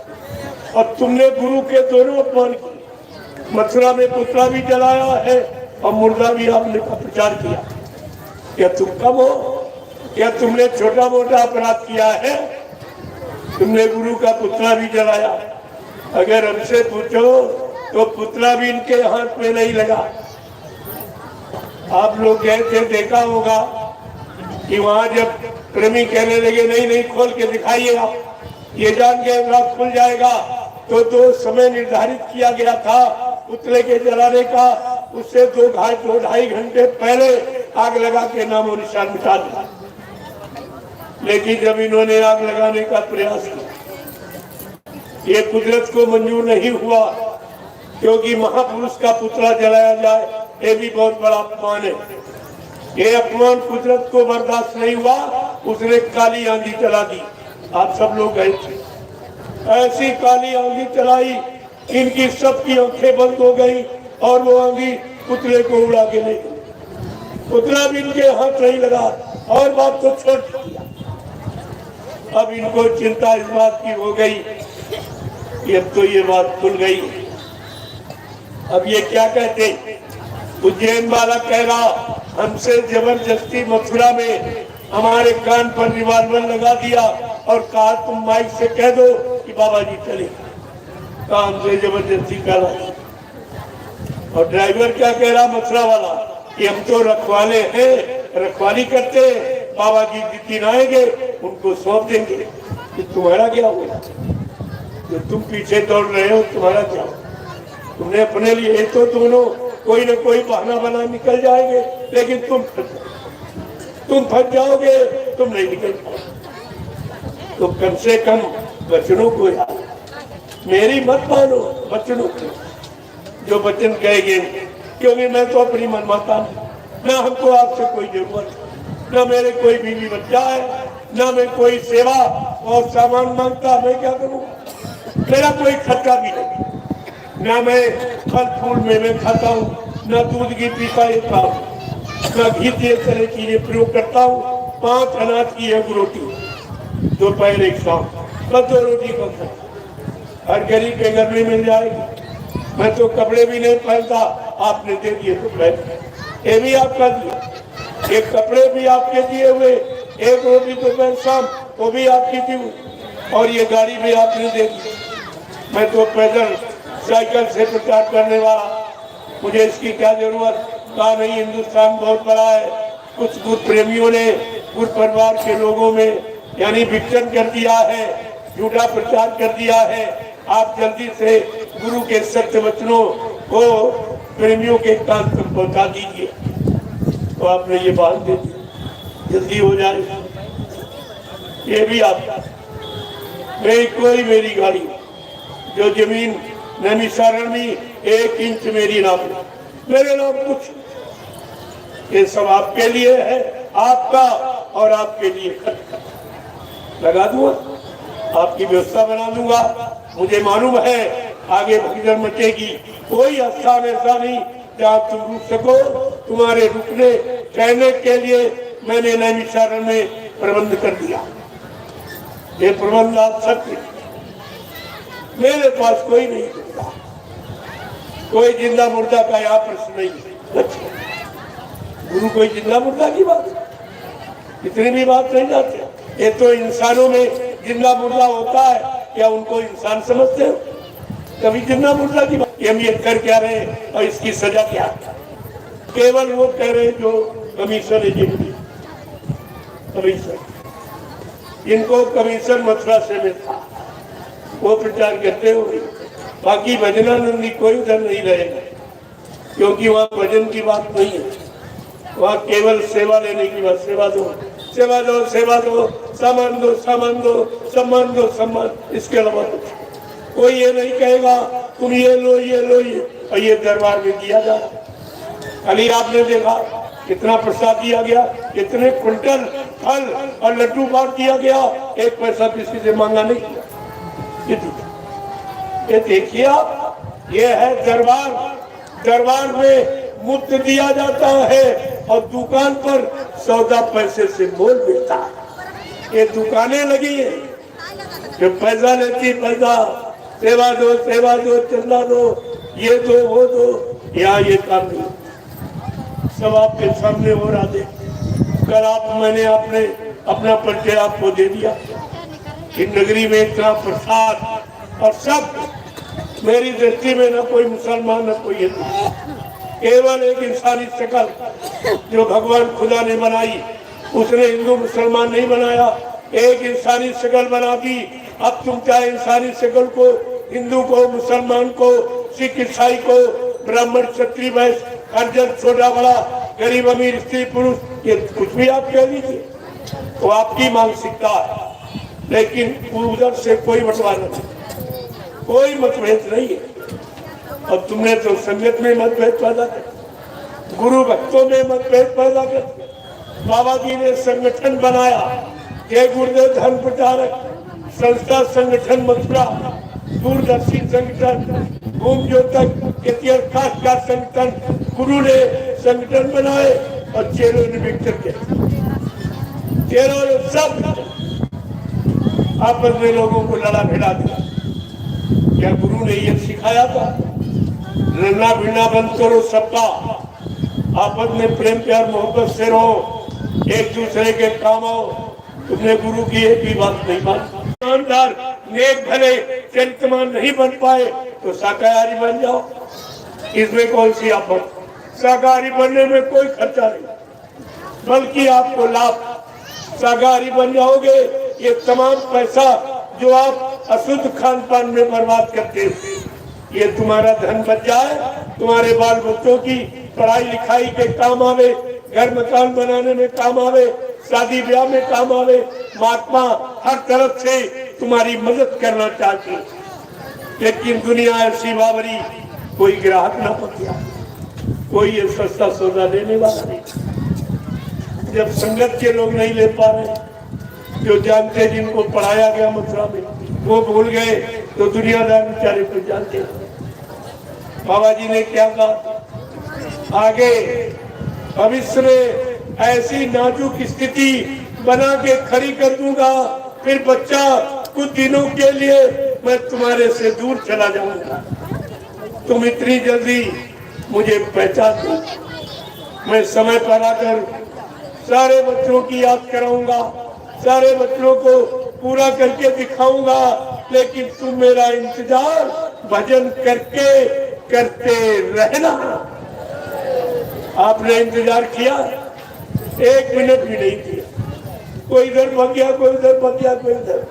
S3: और तुमने गुरु के दोनों अपमान किए। मथुरा में पुतला भी जलाया है और मुर्दा भी आपने का प्रचार किया। क्या तुम कम हो? क्या तुमने छोटा मोटा अपराध किया है? तुमने गुरु का पुतला भी जलाया। अगर हमसे पूछो तो पुतला भी इनके हाथ में नहीं लगा। आप लोग गए थे, देखा होगा कि वहां जब प्रेमी कहने लगे नहीं नहीं खोल के दिखाइएगा, ये जान के रात खुल जाएगा, तो 2 समय निर्धारित किया गया था पुतले के जलाने का। उससे 2-2.5 घंटे पहले आग लगा के नामो निशान मिटा दिया। लेकिन जब इन्होंने आग लगाने का प्रयास किया, ये कुदरत को मंजूर नहीं हुआ, क्योंकि महापुरुष का पुतला जलाया जाए ये भी बहुत बड़ा अपमान है। ये अपमान कुदरत को बर्दाश्त नहीं हुआ, उसने काली आंधी चला दी। आप सब लोग गए थे, ऐसी काली आंधी चलाई, इनकी सबकी आंखें बंद हो गई और वो आंधी पुतले को उड़ा के ले गई। पुतला भी इनके हाथ नहीं लगा और बात को छोड़ दिया। अब इनको चिंता इस बात की हो गई कि अब तो ये बात खुल गई। अब ये क्या कहते, उज्जैन वाला कह रहा हमसे जबरदस्ती मथुरा में हमारे कान पर रिवॉल्वर लगा दिया और कहा तुम माइक से कह दो कि बाबा जी चले, काम से जबरदस्ती कर रहा। और ड्राइवर क्या कह रहा मथुरा वाला कि हम तो रखवाले हैं, रखवाली करते हैं, बाबा जी जिस दिन आएंगे उनको सौंप देंगे। कि तुम्हारा क्या हुआ, जो तुम पीछे दौड़ रहे हो तुम्हारा क्या हुआ? तुमने अपने लिए तो दोनों कोई न कोई बहाना बना निकल जाएंगे, लेकिन तुम फंस जाओगे, तुम नहीं निकल पाओगे। तो कम से कम वचनों को याद, मेरी मत मानो वचनों को, जो वचन कहेंगे, क्योंकि मैं तो अपनी मनमाता हूं, न हमको आपसे कोई जरूरत, न मेरे कोई बीवी बच्चा है, न मैं कोई सेवा और सामान मांगता, मैं क्या करूं? मेरा कोई खर्चा भी नहीं, न मैं फल फूल में खाता हूँ, न दूध घी पीता लेता हूँ, न घी ये तरह चीजें प्रयोग करता हूँ। 5 अनाज की एक रोटी, दोपहर एक शाम, बस 2 रोटी का खर्चा हर गरीब के घर में मिल जाएगी। मैं तो कपड़े भी नहीं पहनता, आपने दे दिए तो पहन, ये भी आपका दिया, एक कपड़े भी आपके दिए हुए, एक रोटी दोपहर शाम वो भी आपकी दी, और ये गाड़ी भी आपने दे दी। मैं तो पैदल साइकिल से प्रचार करने वाला, मुझे इसकी क्या जरूरत? कहा नहीं, हिंदुस्तान बहुत बड़ा है। कुछ गुरु प्रेमियों ने गुरु परिवार के लोगों में यानी विघटन कर दिया है, झूठा प्रचार कर दिया है। आप जल्दी से गुरु के सत्य वचनों को प्रेमियों के कान तक पहुंचा दीजिए। तो आपने ये बात दे दी, जल्दी हो जाए। ये भी आप कोई मेरी गाड़ी जो जमीन नैमिषारण्य में 1 इंच मेरी नाम, मेरे नाम कुछ, ये सब आपके लिए है, आपका और आपके लिए लगा दूंगा, आपकी व्यवस्था बना दूंगा। मुझे मालूम है आगे भगदड़ मचेगी, कोई स्थान ऐसा नहीं जहाँ तुम रुक सको। तुम्हारे रुकने कहने के लिए मैंने नैमिषारण्य में प्रबंध कर दिया, ये प्रबंध आप सबके, मेरे पास कोई नहीं होता, कोई जिंदा मुर्दा का यहाँ प्रश्न नहीं है। गुरु कोई जिंदा मुर्दा की बात, इतनी भी बात नहीं जाती। ये तो इंसानों में जिंदा मुर्दा होता है, क्या उनको इंसान समझते हो? कभी जिंदा मुर्दा की बात, हम ये कर क्या रहे और इसकी सजा क्या? केवल वो कह रहे जो कमीशन है, जिनकी कमीशन, इनको कमीशन मथुरा से मिलता, वो प्रचार करते हो। बाकी भजनानंदी कोई उधर नहीं रहेगा, क्योंकि वहाँ भजन की बात नहीं है, वहाँ केवल सेवा लेने की बात। सेवा दो, सेवा दो, सेवा दो, सामान दो, सामान दो, सम्मान दो, सम्मान, इसके अलावा कुछ कोई ये नहीं कहेगा तुम ये लो, ये लो, ये, और ये दरबार में दिया जा रहा। अली आपने देखा कितना प्रसाद दिया गया, कितने क्विंटल फल और लड्डू बांट दिया गया, 1 पैसा किसी से मांगा नहीं किया। ये देखिए आप, ये है दरबार, दरबार में मुफ्त दिया जाता है और दुकान पर सौदा पैसे से मोल मिलता है। ये दुकानें लगी है जो पैसा लेती, पैसा, सेवा दो, सेवा दो, चंदा दो, ये दो, वो दो, यहाँ ये काम नहीं, सब आपके सामने हो रहा है। कल मैंने अपना परिचय आपको दे दिया कि नगरी में इतना प्रसाद, और सब मेरी दृष्टि में न कोई मुसलमान न कोई हिंदू, केवल एक इंसानी शक्ल जो भगवान खुदा ने बनाई, उसने हिंदू मुसलमान नहीं बनाया, एक इंसानी शक्ल बना दी। अब तुम चाहे इंसानी शक्ल को हिंदू को, मुसलमान को, सिख ईसाई को, ब्राह्मण क्षत्रिय वैश्य, अर्जन छोटा बड़ा, गरीब अमीर, स्त्री पुरुष, ये कुछ भी आप कह लीजिए, तो आपकी मानसिकता है। लेकिन उधर से कोई बंटवारा नहीं, कोई मतभेद नहीं है। और तुमने तो संगत में मतभेद पैदा कर, गुरु भक्तों में मतभेद पैदा कर। बाबा जी ने संगठन बनाया, जय गुरुदेव धर्म प्रचारक संस्था संगठन मथुरा, दूरदर्शी संगठन, ओम ज्योतक इतिहास का संगठन, गुरु ने संगठन बनाए और चेलों ने विकसित किया। चेलों ने सब आपस में लोगों को लड़ा भिड़ा दिया। क्या गुरु ने ये सिखाया था? लड़ना भिड़ना बंद करो सबका, आपस में प्रेम प्यार मोहब्बत से रहो, एक दूसरे के काम आओ। तुमने गुरु की एक भी बात नहीं मानी। ईमानदार नेक भले चरित्रवान नहीं बन पाए तो शाकाहारी बन जाओ, इसमें कौन सी आफत? शाकाहारी बनने में कोई खर्चा नहीं, बल्कि आपको लाभ। शाकाहारी बन जाओगे, ये तमाम पैसा जो आप अशुद्ध खान पान में बर्बाद करते हो, ये तुम्हारा धन बच जाए, तुम्हारे बाल बच्चों की पढ़ाई लिखाई के काम आवे, घर मकान बनाने में काम आवे, शादी ब्याह में काम आवे। महात्मा हर तरफ से तुम्हारी मदद करना चाहती, लेकिन दुनिया ऐसी बावरी, कोई ग्राहक ना पकड़ा, कोई ये सस्ता सौदा लेने वाला नहीं। जब संगत के लोग नहीं ले पा रहे, जो जानते जिनको पढ़ाया गया मथुरा में वो भूल गए, तो दुनियादार बेचारे को जानते। बाबा जी ने क्या कहा? आगे भविष्य में ऐसी नाजुक स्थिति बना के खड़ी कर दूंगा, फिर बच्चा कुछ दिनों के लिए मैं तुम्हारे से दूर चला जाऊंगा। तुम इतनी जल्दी मुझे पहचान दो। मैं समय पर आकर सारे बच्चों की याद कराऊंगा, सारे बच्चों को पूरा करके दिखाऊंगा, लेकिन तुम मेरा इंतजार भजन करके करते रहना। आपने इंतजार किया, एक मिनट भी नहीं किया। कोई इधर भाग गया, कोई उधर भाग गया, कोई इधर।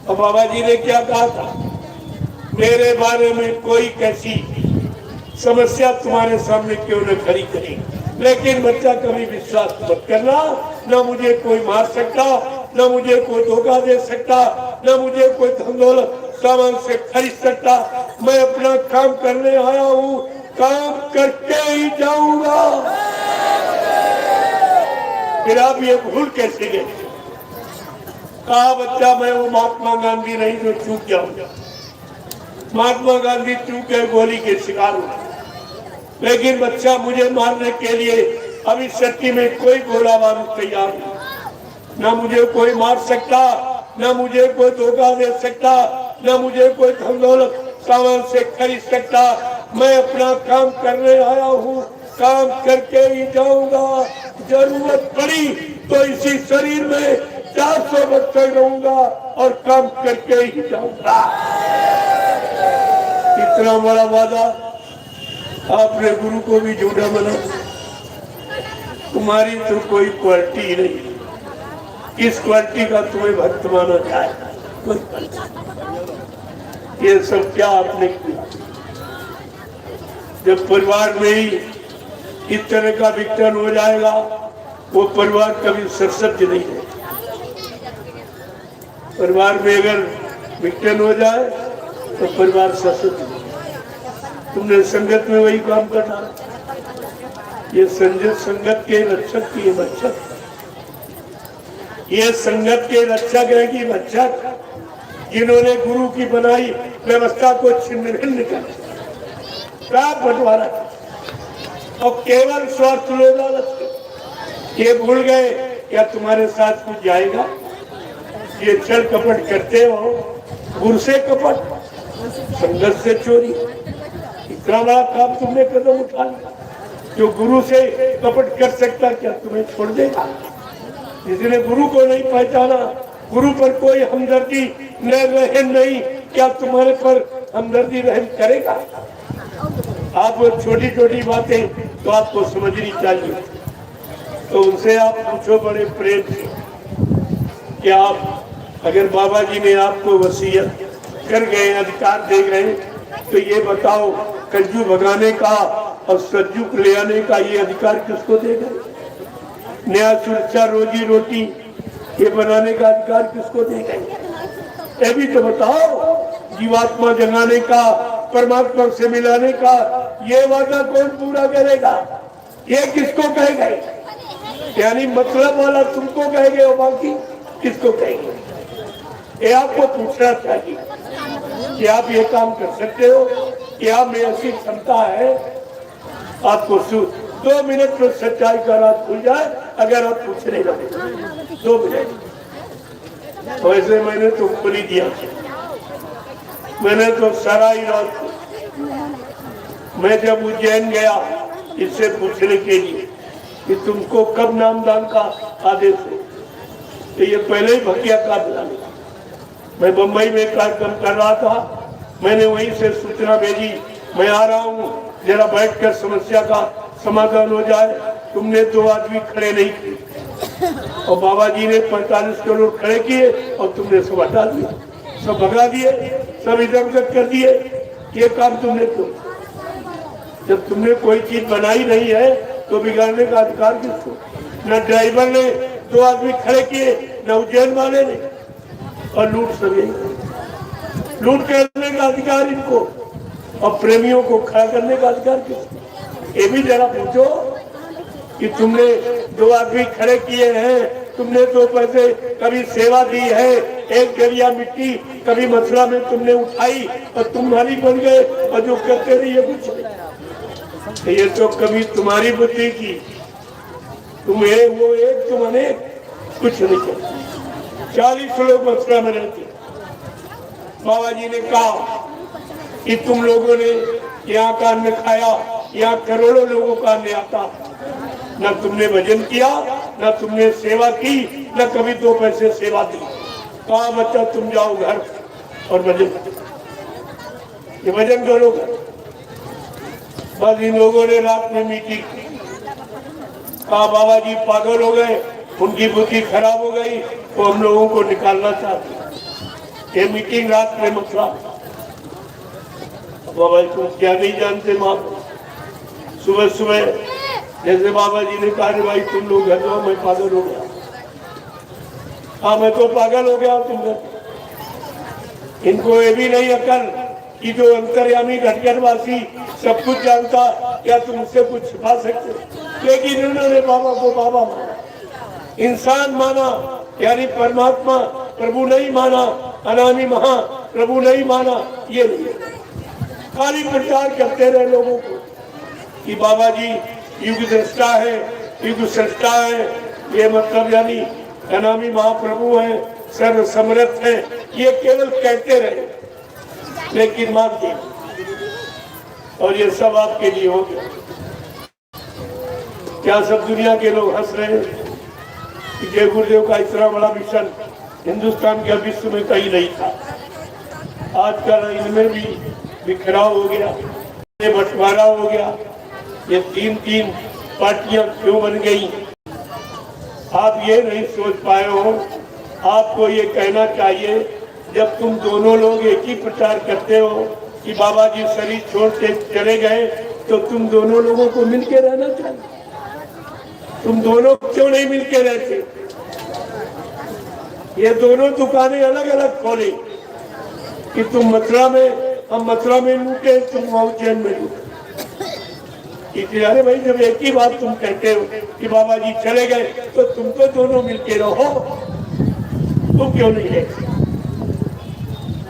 S3: और बाबा जी ने क्या कहा था? मेरे बारे में कोई कैसी समस्या तुम्हारे सामने क्यों न खड़ी करी, लेकिन बच्चा कभी विश्वास मत करना। न मुझे कोई मार सकता, न मुझे कोई धोखा दे सकता, न मुझे कोई धन दौलत सामान से खरीद सकता। मैं अपना काम करने आया हूँ, काम करके ही जाऊंगा। फिर आप ये भूल कैसे गए? कहा बच्चा मैं वो महात्मा गांधी नहीं जो चूक जाऊंगा। महात्मा गांधी चूक गए, गोली के शिकार हुआ, लेकिन बच्चा मुझे मारने के लिए अभी सच्ची में कोई गोला मारने तैयार नहीं। न मुझे कोई मार सकता, न मुझे कोई धोखा दे सकता, न मुझे कोई धन दौलत सामान से खरीद सकता। मैं अपना काम करने आया हूँ, काम करके ही जाऊंगा। जरूरत पड़ी तो इसी शरीर में 400 बच्चे रहूंगा और काम करके ही जाऊंगा। इतना बड़ा वादा आपने गुरु को भी झूठा बना। तुम्हारी तो कोई क्वालिटी नहीं, किस क्वालिटी का तुम्हें भक्त माना जाए? ये सब क्या आपने किया? जब परिवार में ही इस तरह का विघटन हो जाएगा, वो परिवार कभी सरसब्ज नहीं है। परिवार में अगर विघटन हो जाए तो परिवार सरसब्ज नहीं। तुमने संगत में वही काम करना। ये संगत के रक्षक की रक्षक, ये संगत के रक्षक है कि रक्षक, जिन्होंने गुरु की बनाई व्यवस्था को छिन्न भिन्न कर बंटवारा और केवल स्वार्थ लालच ये भूल गए। क्या तुम्हारे साथ कुछ जाएगा? ये छल कपट करते हो, गुरु से कपट, संगत से चोरी। इतना बड़ा काम तुमने कदम उठा लिया। जो गुरु से कपट कर सकता क्या तुम्हें छोड़ देगा? जिसने गुरु को नहीं पहचाना, गुरु पर कोई हमदर्दी न रहम नहीं, क्या तुम्हारे पर हमदर्दी रहम करेगा? आप वो छोटी छोटी बातें तो आपको समझनी चाहिए। तो उनसे आप पूछो बड़े प्रेम से कि आप अगर बाबा जी ने आपको वसीयत कर गए, अधिकार दे गए, तो ये बताओ कलजू भगाने का और सज्जू ले आने का ये अधिकार किसको दे गए? न्याय सुरक्षा रोजी रोटी ये बनाने का अधिकार किसको दे गए? ये भी तो बताओ। जीवात्मा जगाने का, परमात्मा से मिलाने का ये वादा कौन पूरा करेगा? ये किसको कह गए? यानी मतलब वाला तुमको कहेंगे और बाकी किसको कहेंगे? ये आपको पूछना चाहिए कि आप ये काम कर सकते हो, कि आप में ऐसी क्षमता है। आपको 2 मिनट में सच्चाई का राज खुल जाए अगर आप पूछने लगे। 2 मिनट वैसे मैंने तो खुली दिया। मैंने तो सारी रात मैं जब उज्जैन गया इससे पूछने के लिए कि तुमको कब नामदान का आदेश है, तो ये पहले ही भकिया काट डाला। मैं बम्बई में कार्यक्रम कर रहा था, मैंने वहीं से सूचना भेजी मैं आ रहा हूँ, जरा बैठकर समस्या का समाधान हो जाए। तुमने 2 आदमी खड़े नहीं किए और बाबा जी ने 45 करोड़ खड़े किए और तुमने सब हटा दिए, सब भगा दिए, सब इधर उधर कर दिए। ये काम तुमने क्यों? जब तुमने कोई चीज बनाई नहीं है तो बिगाड़ने का अधिकार किसको? न ड्राइवर ने 2 आदमी खड़े किए, न उज्जैन वाले ने, और लूट सभी लूट करने का अधिकार इनको और प्रेमियों को खड़ा करने का अधिकार किसको? ये भी जरा पूछो कि तुमने 2 आदमी खड़े किए हैं, तुमने 2 पैसे कभी सेवा दी है, एक गलिया मिट्टी कभी मथुरा में तुमने उठाई और तुम मालिक बन गए और जो करते रहिए कुछ नहीं। ये तो कभी तुम्हारी बुद्धि की, तुम एक वो एक तुम अनेक, कुछ नहीं करते। 40 लोग मथुरा में रहते। बाबा जी ने कहा कि तुम लोगों ने यहाँ का अन्न खाया, यहाँ करोड़ों लोगों का अन्न आता, न तुमने भजन किया, न तुमने सेवा की, न कभी 2 पैसे सेवा दी। कहा बच्चा तुम जाओ घर और भजन, ये भजन करोगे। बस इन लोगों ने रात में मीटिंग की, कहा बाबा जी पागल हो गए, उनकी बुद्धि खराब हो गई, तो हम लोगों को निकालना चाहते। ये मीटिंग रात में मथुरा। बाबा जी को क्या नहीं जानते माँ, सुबह सुबह जैसे बाबा जी ने कहा भाई तुम लोग घर जाओ, मैं पागल हो गया। हाँ मैं तो पागल हो गया, तुम लोग। इनको ये भी नहीं अकल कि जो अंतर्यामी घटघरवासी सब कुछ जानता, क्या तुम उससे कुछ छिपा सकते? लेकिन उन्होंने बाबा को बाबा माना, इंसान माना, यानी परमात्मा प्रभु नहीं माना, अनामी महा प्रभु नहीं माना। ये नहीं, खाली प्रचार करते रहे लोगों को कि बाबा जी युग दृष्टा है, युग सृष्टा है। ये मतलब यानी अनामी महाप्रभु है, सर्व समर्थ है, ये केवल कहते रहे लेकिन मानते। और ये सब आपके लिए हो गया। क्या सब दुनिया के लोग हंस रहे हैं कि जय गुरुदेव का इतना बड़ा मिशन हिंदुस्तान के विश्व में कहीं नहीं था। आजकल इनमें भी बिखराव हो गया, ये बंटवारा हो गया, ये 3-3 पार्टियां क्यों बन गई? आप ये नहीं सोच पाए हो। आपको ये कहना चाहिए, जब तुम दोनों लोग एक ही प्रचार करते हो कि बाबा जी शरीर छोड़ के चले गए, तो तुम दोनों लोगों को मिलके रहना चाहिए। तुम दोनों क्यों नहीं मिलके रहते? ये दोनों दुकानें अलग अलग खोली कि तुम मथुरा में, हम मथुरा में लूटे, तुम उज्जैन में लूटे। अरे भाई जब एक ही बात तुम कहते हो कि बाबा जी चले गए, तो तुम तो दोनों मिलके रहो, तुम क्यों नहीं है?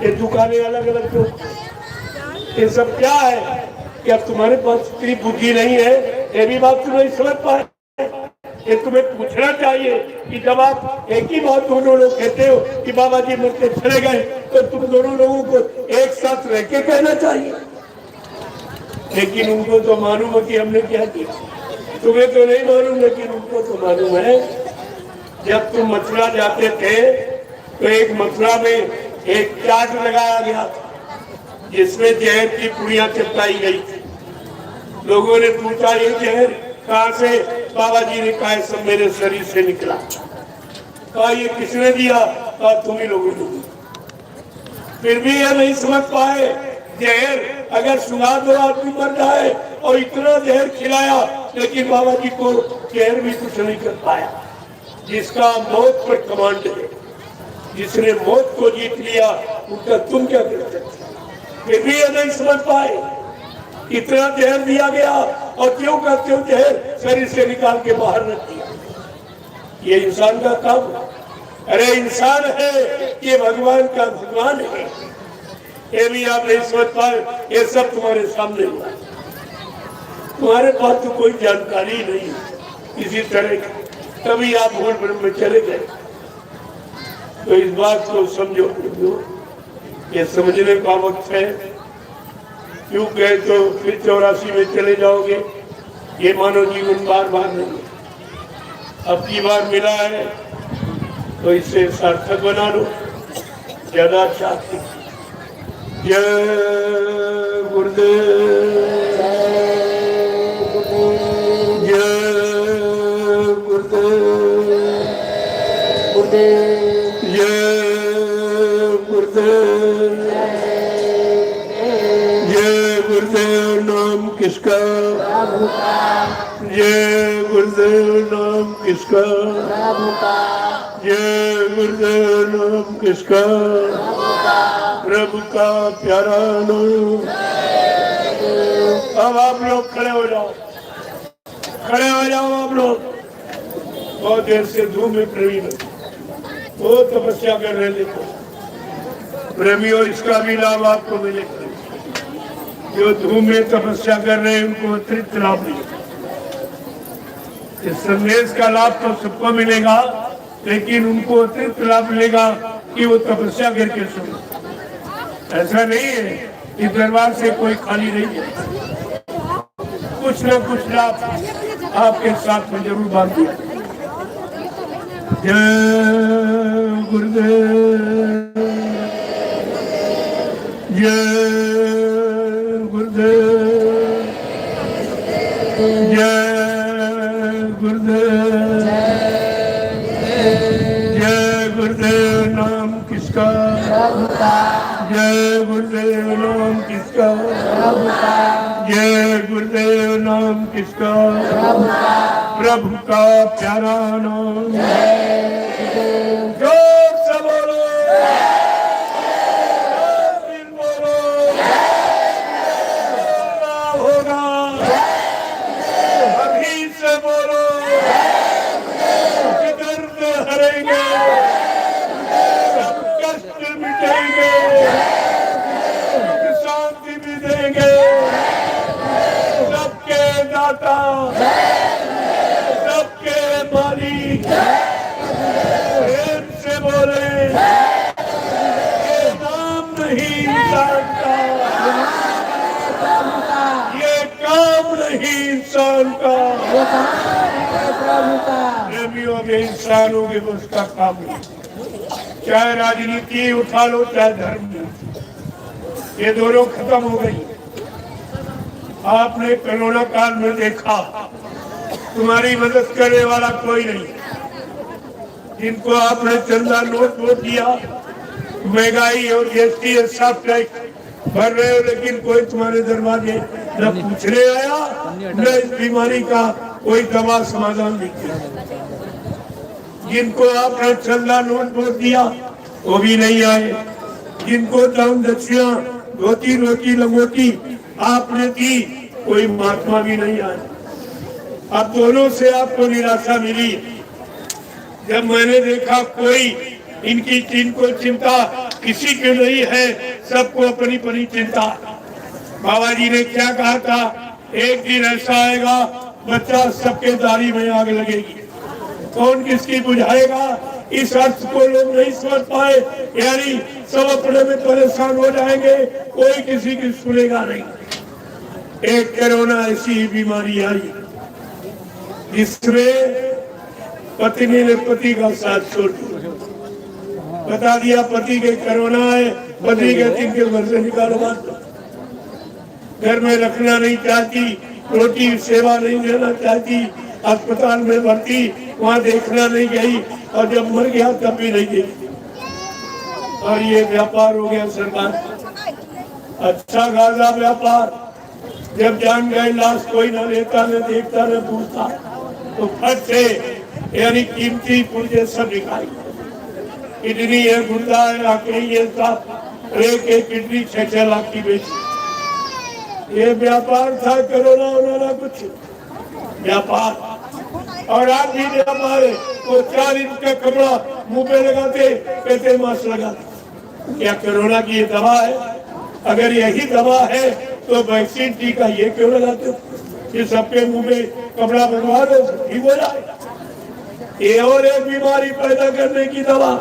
S3: ये दुकानें अलग अलग क्यों? ये सब क्या है? क्या तुम्हारे पास इतनी बुद्धि नहीं है? ये भी बात तुम नहीं समझ पाए। ये तुम्हें पूछना चाहिए कि जब आप एक ही बात दोनों लोग कहते हो कि बाबा जी मुझसे चले गए, तो तुम दोनों लोगों को एक साथ रह के कहना चाहिए। लेकिन उनको तो मालूम है कि हमने क्या किया। तुम्हें तो नहीं मालूम, लेकिन उनको तो मालूम है। जब तुम मथुरा जाते थे तो एक मथुरा में एक चार्ट लगाया गया था जिसमें जहर की पुड़ियां चिपकाई गई थी। लोगों ने पूछा ये जहर कहाँ से? बाबा जी ने कहा सब मेरे शरीर से निकला। कहा ये किसने दिया? कहा तुम ही लोगों ने। फिर भी यह नहीं समझ पाए, जहर अगर सुना दो आदमी मर जाए, और इतना जहर खिलाया लेकिन बाबा जी को जहर भी कुछ नहीं कर पाया। जिसका मौत पर कमांड है, जिसने मौत को जीत लिया, उनका तुम क्या कर सकते? फिर भी यह नहीं समझ पाए, इतना जहर दिया गया और क्यों करते हो जहर शरीर से निकाल के बाहर रख दिया। ये इंसान का काम है। अरे इंसान है, ये भगवान का भगवान है। ये भी आप नहीं समझ पाए। ये सब तुम्हारे सामने हुआ, तुम्हारे पास तो कोई जानकारी नहीं इसी तरह की, तभी आप भूल भ्रम में चले गए। तो इस बात को समझो ये समझने का वक्त है। क्यों कहे तो फिर 84 में चले जाओगे, ये मानव जीवन बार बार नहीं। अब की बार मिला है तो इसे सार्थक बना लो, ज्यादा चाहते। जय गुरुदेव, जय गुरुदेव, जय गुरुदेव, जय गुरुदेव। नाम किसका? जय गुरुदेव। नाम किसका? जय गुरुदेव। नाम किसका? प्रभु का प्यारा नाम। अब आप लोग खड़े हो जाओ, खड़े हो जाओ आप लोग। बहुत देर से धूम में प्रवीण वो तपस्या कर रहे, देखो प्रेमियों, इसका भी लाभ आपको मिलेगा। जो धूम में तपस्या कर रहे हैं उनको अतिरिक्त लाभ मिलेगा। इस संदेश का लाभ तो सबको मिलेगा, लेकिन उनको अतिरिक्त लाभ मिलेगा कि वो तपस्या करके सुने। ऐसा नहीं है कि दरबार से कोई खाली नहीं है, कुछ न कुछ लाभ आपके साथ में जरूर बांध दिया। जय गुरुदेव, जय गुरुदेव, जय गुरुदेव, जय गुरुदेव। नाम किसका? जय गुरुदेव। नाम किसका? जय गुरुदेव। नाम किसका? प्रभु का प्यारा नाम। जोर से बोलो, फिर बोलो, होगा। अभी से बोलो, दर्द हरेंगे, सब कष्ट मिटेंगे, शांति भी देंगे। सबके दाता, सबके मालिक, प्रेम से बोले, ये नाम नहीं इंसान का, ये काम नहीं इंसान का। प्रेमियों में इंसानों के बस का काम नहीं। चाहे राजनीति उठा लो, चाहे धर्म, ये दोनों खत्म हो गई। आपने कोरोना काल में देखा, तुम्हारी मदद करने वाला कोई नहीं। जिनको आपने चंदा नोट वोट दिया, महंगाई और जीएसटी सब टैक्स भर रहे हो, लेकिन कोई तुम्हारे दरवाजे न पूछने आया, न इस बीमारी का कोई दवा समाधान नहीं किया। जिनको आपने चंदा नोट वोट दिया, वो भी नहीं आए। जिनको दान दक्षिणा, धोती रोटी लंगोटी आपने दी, कोई महात्मा भी नहीं आए। अब दोनों से आपको निराशा मिली। जब मैंने देखा कोई इनको चिंता किसी की नहीं है, सबको अपनी अपनी चिंता। बाबा जी ने क्या कहा था? एक दिन ऐसा आएगा, बच्चा सबके दाढ़ी में आग लगेगी, कौन किसकी बुझाएगा? इस अर्थ को लोग नहीं समझ पाए, यानी सब अपने में परेशान हो जाएंगे, कोई किसी की सुनेगा नहीं। एक कोरोना ऐसी बीमारी आई जिसमें पत्नी ने पति का साथ छोड़ दिया, बता दिया पति के कोरोना है, पति के दिन के घर से निकालो मत। घर में रखना नहीं चाहती, रोटी सेवा नहीं देना चाहती, अस्पताल में भर्ती, वहाँ देखना नहीं गई, और जब मर गया तब भी नहीं गई। और ये व्यापार हो गया सरकार, अच्छा खासा व्यापार। जब जान गए लाश कोई न लेता, न देखता, न पूछता, तो फट से यानी कीमती पुर्जे सब निकाली। किडनी है, गुर्दा है, आंखें ये सब, एक किडनी 6-6 लाख की बेची। ये व्यापार था, कोरोना उन्होंने कुछ व्यापार। और आप भी व्यापार है, वो 4 इंच का कपड़ा मुंह पे लगाते, कहते मास्क लगाते। क्या कोरोना की ये दवा है? अगर यही दवा है तो वैक्सीन टीका ये क्यों लगाते हो? ये सबके मुंह में कपड़ा बनवा दो, ठीक हो जाए। ये और एक बीमारी पैदा करने की दवा।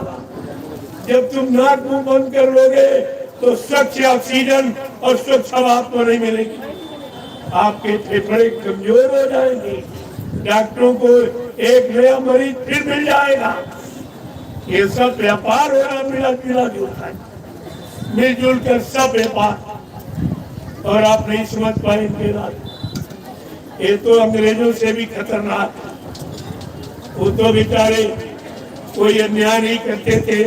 S3: जब तुम नाक मुंह बंद कर लोगे तो स्वच्छ ऑक्सीजन और स्वच्छ हवा आपको नहीं मिलेगी, आपके फेफड़े कमजोर हो जाएंगे, डॉक्टरों को एक नया मरीज फिर मिल जाएगा। ये सब व्यापार हो रहा, मिला जुला जुलता है, मिलजुल कर सब व्यापार। और आप नहीं समझ पाए इनके राज, ये तो अंग्रेजों से भी खतरनाक। वो तो बेचारे कोई अन्याय नहीं करते थे,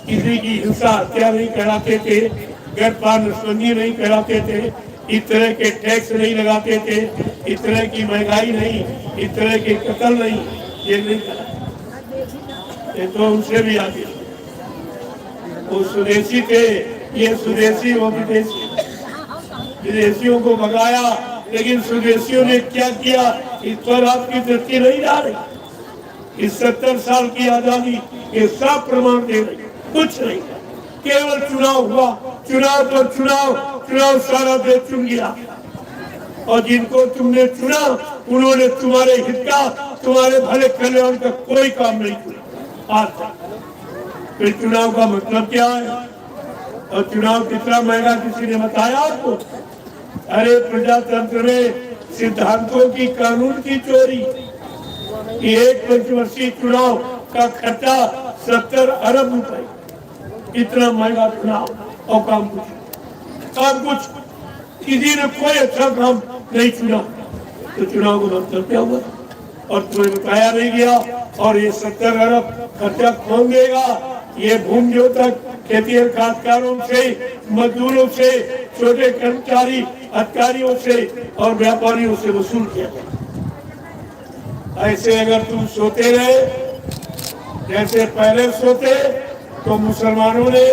S3: किसी की हिंसा हत्या नहीं कराते थे, गर्भपात नसबंदी नहीं कराते थे, इस तरह के टैक्स नहीं लगाते थे, इस तरह की महंगाई नहीं, इस तरह के कत्ल नहीं, ये नहीं करा। ये तो उनसे भी आगे, वो स्वदेशी थे, ये स्वदेशी वो विदेशी। विदेशियों को भगाया, लेकिन स्वदेशियों ने क्या किया, इस पर आपकी दृष्टि नहीं जा रही। इस 70 साल की आजादी के सब प्रमाण दे रही, कुछ नहीं, केवल चुनाव हुआ, चुनाव तो चुनाव, चुनाव सारा देश चुन गया, और जिनको तुमने चुना उन्होंने तुम्हारे हित का, तुम्हारे भले कल्याण का कोई काम नहीं किया आज तक। फिर चुनाव का मतलब क्या है, और चुनाव कितना महंगा किसी ने बताया आपको? अरे प्रजातंत्र में सिद्धांतों की, कानून की चोरी। एक पंचवर्षीय चुनाव का खर्चा 70 अरब रुपए, इतना महंगा चुनाव, और काम कुछ किसी ने कोई अच्छा काम नहीं चुना, तो चुनाव का मतलब क्या हुआ? और तुम्हें बताया नहीं गया। और ये 70 अरब खर्चा कौन देगा? ये भूमियोतक खेती काश्तकारों से, मजदूरों से, छोटे कर्मचारी अधिकारियों से और व्यापारियों से वसूल किया। ऐसे अगर तुम सोते रहे जैसे पहले सोते, तो मुसलमानों ने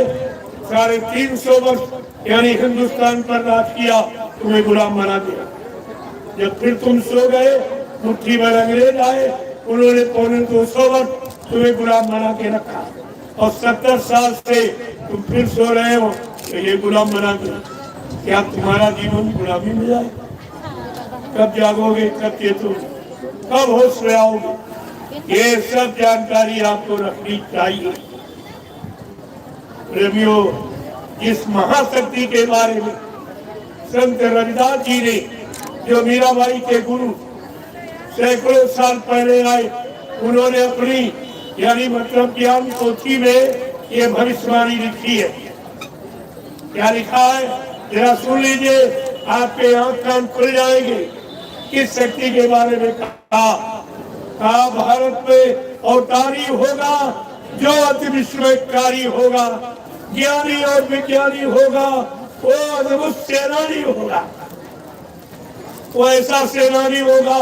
S3: 350 वर्ष यानी हिंदुस्तान पर राज किया, तुम्हें गुलाम बना दिया। जब फिर तुम सो गए, मुट्ठी भर अंग्रेज आए, उन्होंने 250 वर्ष तुम्हें गुलाम बना के रखा, और 70 साल से तुम फिर सो रहे हो, तो ये गुलाम बना दिया। क्या तुम्हारा जीवन गुलामी में जाएगा? कब जागोगे, कब चेतोगे, कब होश में आओगे? ये सब जानकारी आपको रखनी चाहिए। प्रेमियों, इस महाशक्ति के बारे में संत रविदास जी ने, जो मीराबाई के गुरु सैकड़ों साल पहले आए, उन्होंने अपनी यानी मतलब ज्ञान पोथी में ये भविष्यवाणी लिखी है। क्या लिखा है, जरा सुन लीजिए, आपके आंख कान खुल जाएंगे। किस शक्ति के बारे में कहा, भारत में अवतारी होगा जो अति विस्मयकारी होगा, ज्ञानी और विज्ञानी होगा, वो अद्भुत सेनानी होगा। वो ऐसा सेनानी होगा,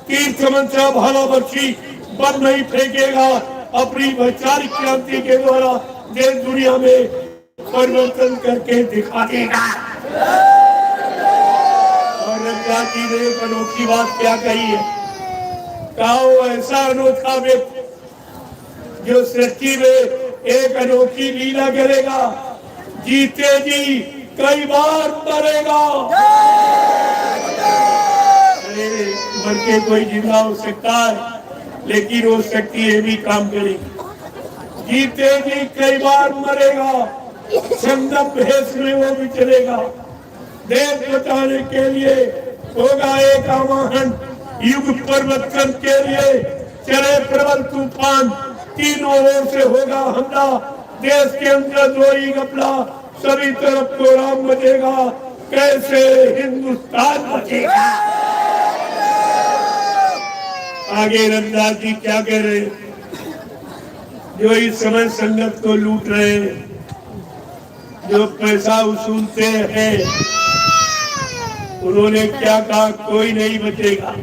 S3: तीर्थ मंचा भाला बच्ची बम नहीं फेंकेगा, अपनी वैचारिक क्रांति के द्वारा देश दुनिया में परिवर्तन करके दिखा देगा। और रविदास जी ने एक अनोखी बात क्या कही है, कहा वो ऐसा अनोखा व्यक्ति जो सृष्टि में एक अनोखी लीला करेगा, जीते जी कई बार मरेगा। अरे मर के कोई जिंदा हो सकता है, लेकिन वो शक्ति ये भी काम करेगी, जीते जी कई बार मरेगा, संगम भेष में वो भी चलेगा, देश बचाने के लिए होगा एक आवाहन, युग परिवर्तन के लिए चले प्रबल तूफान, तीनों ओर से होगा हमला, देश के अंदर द्रोही घपला, सभी तरफ को राम बचेगा, कैसे हिंदुस्तान बचेगा। आगे रविदास जी क्या कह रहे हैं, जो इस समय संगत को लूट रहे हैं, जो पैसा वसूलते हैं, उन्होंने क्या कहा, कोई नहीं बचेगा।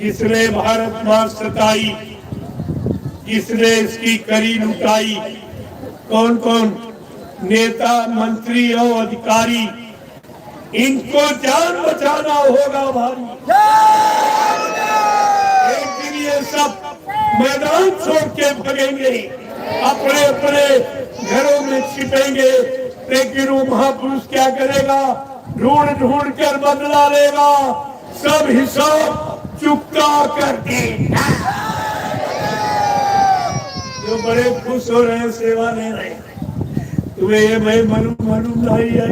S3: जिसने भारत मां सताई, जिसने इसकी करी लुटाई, कौन कौन नेता मंत्री और अधिकारी, इनको जान बचाना होगा भारी। एक दिन ये सब मैदान छोड़ के भागेंगे, अपने अपने घरों में छिपेंगे, लेकिन वो महापुरुष क्या करेगा, ढूंढ ढूंढ कर बदला लेगा, सब हिसाब चुका कर देगा। जो बड़े खुश हो रहे हैं, सेवा ले रहे हैं, तुम्हें ये मैं मालूम नहीं है,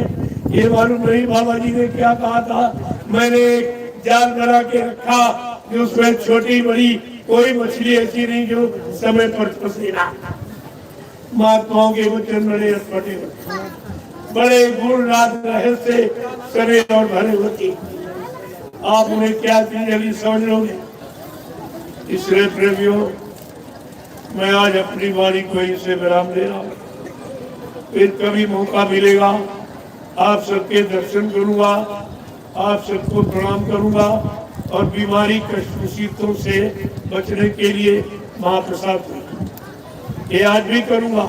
S3: ये मालूम नहीं बाबा जी ने क्या कहा था। मैंने एक जाल बना के रखा जो उसमें छोटी बड़ी कोई मछली ऐसी नहीं जो समय पर फंसे ना। महात्माओं के वचन बड़े अटपटे बड़े गुण रात रहस्य सरे और भरे होती। आप उन्हें क्या चीज अभी समझ लोगे। इसलिए प्रेमियों, मैं आज अपनी वाणी को इसे विराम दे रहा हूँ। फिर कभी मौका मिलेगा आप सबके दर्शन करूंगा, आप सबको प्रणाम करूंगा और बीमारी कष्ट मुसीबतों से बचने के लिए महाप्रसाद ये आज भी करूंगा।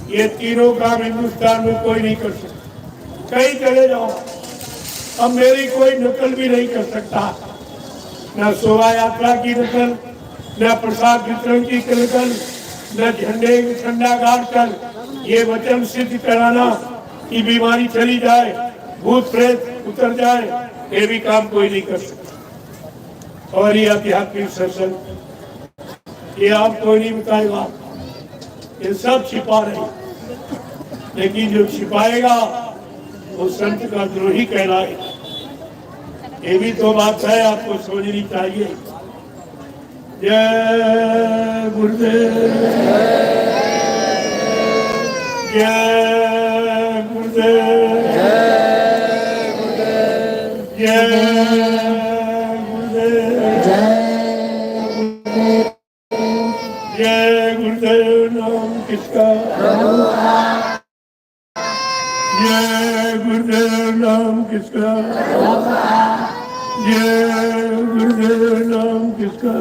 S3: ये तीनों काम हिंदुस्तान में कोई नहीं कर सकता। कहीं चले जाओ, अब मेरी कोई नकल भी नहीं कर सकता। न शोभा यात्रा की नकल, न प्रसाद वितरण की नकल, न झंडे झंडा गाड़ कर ये वचन सिद्ध कराना कि बीमारी चली जाए, भूत प्रेत उतर जाए, ये भी काम कोई नहीं कर सकता। और ये आध्यात्मिक सत्संग ये आप कोई नहीं बताएगा, ये सब छिपा रहे, लेकिन जो छिपाएगा वो संत का द्रोही कहलाएगा। ये भी तो बात है, आपको समझनी चाहिए। जय गुरुदेव, जय गुरुदेव, जय गुरुदेव, जय गुरुदेव। नाम किसका? जय गुरुदेव। नाम किसका? जय गुरुदेव। नाम किसका?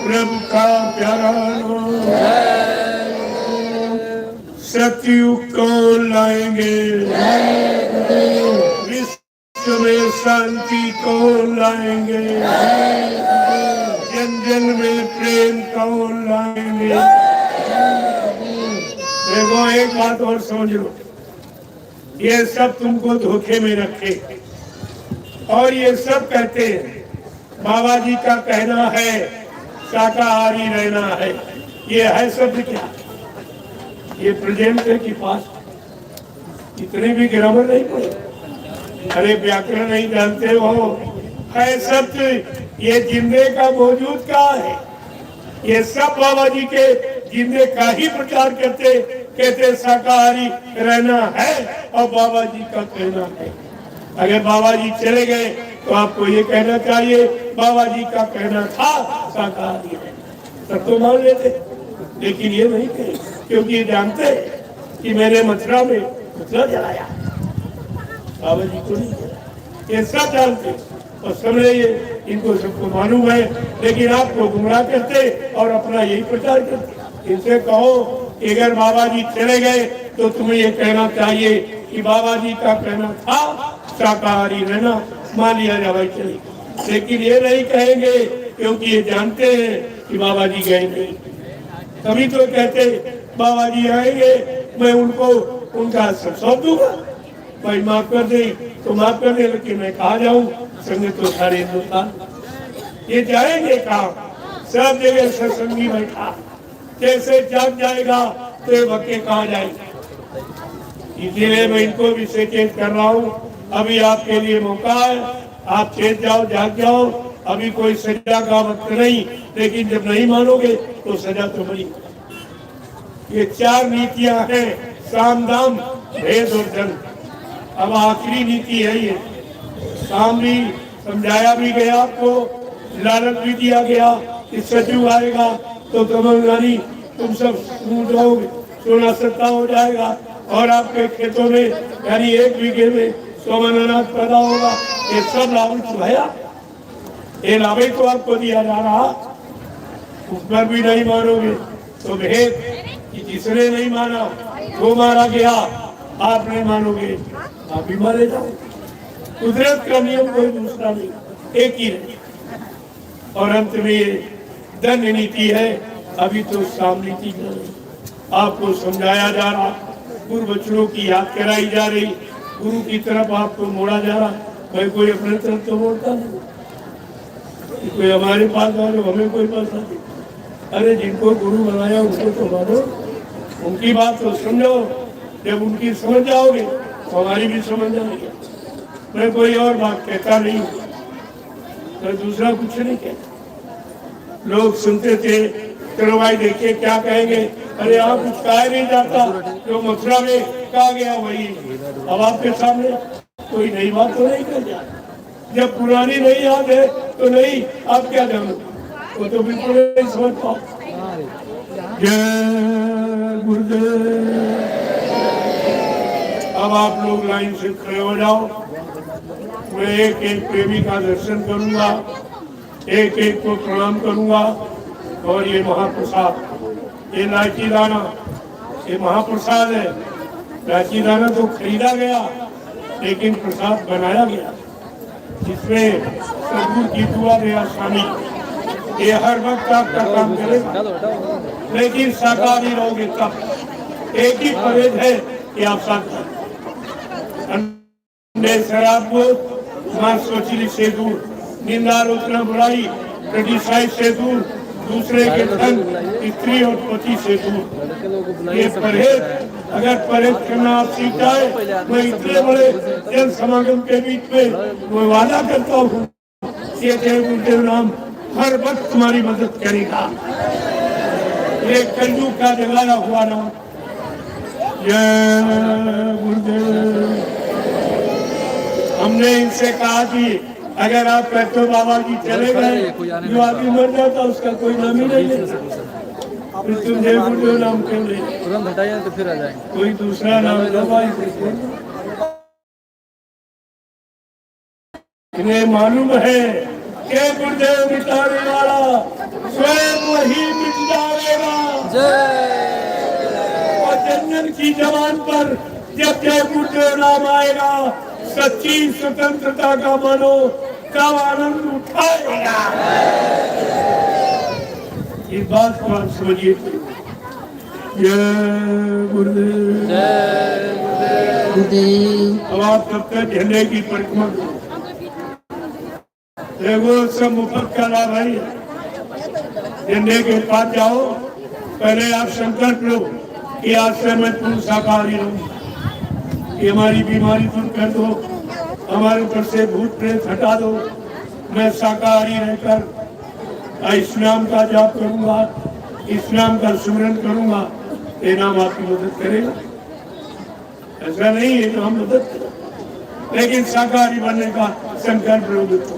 S3: प्रभु का प्यारा नाम। सतयुग को लाएंगे, विश्व में शांति को लाएंगे, जन जन में प्रेम को लाएंगे। देखो एक बात और समझ लो, ये सब तुमको धोखे में रखे और ये सब कहते हैं बाबा जी का कहना है शाकाहारी रहना है। ये है शब्द क्या? ये प्रेजेंट है कि पास? इतने भी ग्रामर नहीं पड़े, अरे व्याकरण नहीं जानते हो, है शब्द। ये जिंदे का मौजूद कहाँ है? ये सब बाबा जी के जिंदे का ही प्रचार कहते शाकाहारी रहना है और बाबा जी का कहना है। अगर बाबा जी चले गए तो आपको ये कहना चाहिए बाबा जी का कहना था शाकाहारी है, तब तो मान लेते। लेकिन ये नहीं कहे, क्योंकि ये जानते कि मैंने मथुरा में मथुरा जलाया, बाबा जी को नहीं जलाया। ये सब जानते और समझे, ये इनको सबको मालूम है, लेकिन आपको गुमराह करते और अपना यही प्रचार करते। इनसे कहो कि अगर बाबा जी चले गए तो तुम्हें ये कहना चाहिए कि बाबा जी का कहना था शाकाहारी रहना, मान लिया जाए चले। लेकिन ये नहीं कहेंगे क्योंकि ये जानते हैं कि बाबा जी गए नहीं। तभी तो कहते बाबा जी आएंगे, मैं उनको उनका सब सौंप दूंगा, भाई माफ कर दे तो माफ कर दे, लेकिन मैं कहा जाऊं संग तो सारे हिंदुस्तान ये जाएंगे कहा? सब जगह सत्संगी बैठा, कैसे जाग जाएगा तो ये भक्के कहाँ जाएंगे। इसीलिए मैं इनको भी सचेत कर रहा हूँ, अभी आपके लिए मौका है, आप चेत जाओ, जाग जाओ। अभी कोई सजा का वक्त नहीं, लेकिन जब नहीं मानोगे तो सजा तो बड़ी। ये चार नीतियां हैं, साम दाम भेद और जंग। अब आखिरी नीति है ये। साम भी समझाया भी गया आपको, लालच भी दिया गया कि सचिव आएगा तो तमंगानी तुम सब सूट जाओगे, सोना सत्ता हो जाएगा और आपके खेतों में यानी 1 बीघे में 100 मन अनाज पैदा होगा। ये सब लाभ चुहाया, ये लाभ तो आपको दिया जा रहा, उस पर भी नहीं मानोगे तो भेद कि जिसने नहीं माना वो मारा गया, आप नहीं मानोगे आप भी मारे जाओ। कुदरत का नियम कोई दूसरा नहीं, एक ही है। और अंत में ये दंड नीति है, अभी तो साम नीति आपको समझाया जा रहा, गुरु बच्चों की याद कराई जा रही, गुरु की तरफ आपको मोड़ा जा रहा। मैं कोई अपने तरफ तो मोड़ता नहीं, कोई हमारे पास आ रहे हमें कोई पास नहीं। अरे जिनको गुरु बनाया उनको तो मानो, उनकी बात तो सुन लो, जब उनकी समझ जाओगे तो हमारी भी समझ जाओगे। मैं कोई और बात कहता नहीं, मैं दूसरा कुछ नहीं कहता। लोग सुनते थे, चलो भाई देखिए क्या कहेंगे, अरे यहाँ कुछ कहा नहीं जाता, जो मथुरा में कहा गया वही अब आपके सामने। कोई नई बात तो नहीं कर जाए, जब पुरानी नहीं याद है तो नहीं, आप क्या जानो, वो तो बिल्कुल नहीं समझ पाओ। जय गुरुदेव। अब आप लोग लाइन से खड़े हो जाओ, मैं एक एक प्रेमी का दर्शन करूंगा, एक एक को प्रणाम करूंगा। और ये महाप्रसाद, ये इलायची दाना, ये महाप्रसाद है। इलायची दाना तो खरीदा गया, लेकिन प्रसाद बनाया गया, जिसमें सदगुरु की दुआ दया शामिल। ये हर वक्त आपका काम करेगा, लेकिन शाकाहारी रहोगे तब। एक ही परहेज है कि आप शाकाहारी, शराब को, मांस स्वचली से दूर, निंदा आलोचना बुराई क्रिटिसाइज से दूर, दूसरे के धन, स्त्री और पति से दूर। ये परहेज, अगर परहेज करना आप सीख जाए, मैं इतने बड़े जन समागम के बीच में मैं वादा करता हूँ, ये जय गुरुदेव नाम हर वक्त तुम्हारी मदद करेगा। ये कलयुग का जगाया हुआ नाम। जय गुरुदेव। हमने इनसे कहा कि अगर आप कहते हो बाबा जी चले गए, जो आदमी मर जाता उसका कोई नाम ही नहीं है, फिर तुम जय गुरुदेव नाम क्यों ले?
S2: तुरंत हटाइए तो फिर आ जाएंगे।
S3: कोई दूसरा नाम लो भाई। इन्हें मालूम है कि गुरुदेव मिटाने वाला स्वयं वही मिट जाएगा। और जन्नत की जवान पर जब जय गुरुदेव नाम आएगा, सच्ची स्वतंत्रता का मनो तब आनंद उठाएगा। इस बात को आप समझिए। जय गुरुदेव। अब आप तब तक झंडे की परिक्रमा देखो, सब मुफ्त का लाभ है। झंडे के पास जाओ, पहले आप संकल्प लो कि आज से मैं पूर्ण शाकाहारी रहूं। ये हमारी बीमारी दूर कर दो, हमारे ऊपर से भूत प्रेत हटा दो। मैं शाकाहारी रहकर इस नाम का जाप करूंगा, इस नाम का सुमरन करूंगा, ये नाम आपकी मदद करेगा। ऐसा नहीं है तो हम मदद करें, लेकिन शाकाहारी बनने का संकल्प लोगे तो।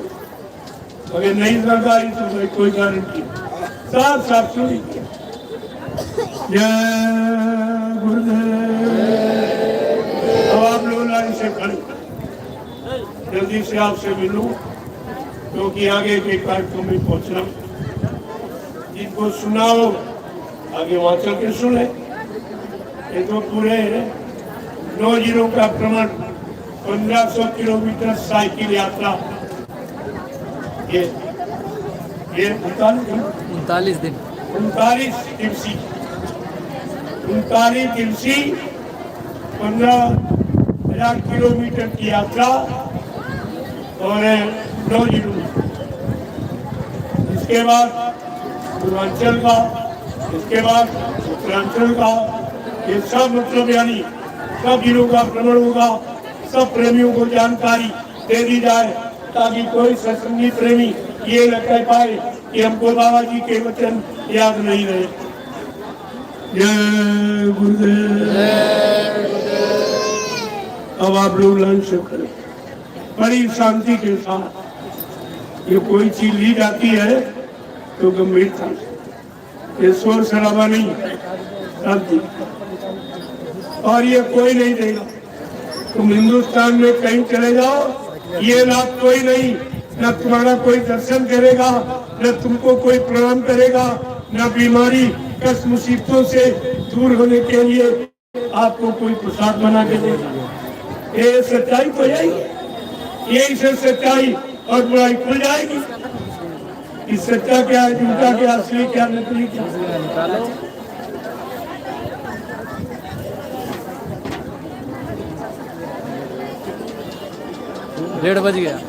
S3: अगर नहीं शाकाहारी तो कोई गारंटी। साफ साफ सुनिए। जय गुरुदेव। अब आप लोग लाइन से खड़े, जल्दी से आपसे मिलूं, क्योंकि आगे के कार्यक्रम में पहुंचना। जिनको सुना हो आगे वहां चल के सुने। ये तो पूरे 9 जिलों का भ्रमण, 1500 किलोमीटर साइकिल यात्रा, ये
S2: 39 दिन
S3: 39 दिवसीय 15,000 किलोमीटर की यात्रा और 9 जिलों। इसके बाद पूर्वांचल का, इसके बाद उत्तरांचल का, ये सब मतलब यानी सब जिलों का भ्रमण होगा। सब प्रेमियों को जानकारी दे दी जाए, ताकि कोई सत्संगी प्रेमी ये न कह पाए कि हमको बाबा जी के वचन याद नहीं रहे। जय गुरुदेव। अब आप लोग लाइन से करें, बड़ी शांति के साथ। ये कोई चीज ली जाती है तो गंभीरता से, ये शोर शराबा नहीं, शांति। और ये कोई नहीं देगा। तुम हिंदुस्तान में कहीं चले जाओ, ये लाभ कोई नहीं, न तुम्हारा कोई दर्शन करेगा, न तुमको कोई प्रणाम करेगा, न बीमारी कष्ट मुसीबतों से दूर होने के लिए आपको कोई प्रसाद बना के देगा। ये सच्चाई तो यही है। यही से सच्चाई और बुराई खुल जाएगी। इस सच्चा क्या है, झूठा क्या, असली क्या, नकली क्या।
S2: निकालो। डेढ़ बज गया।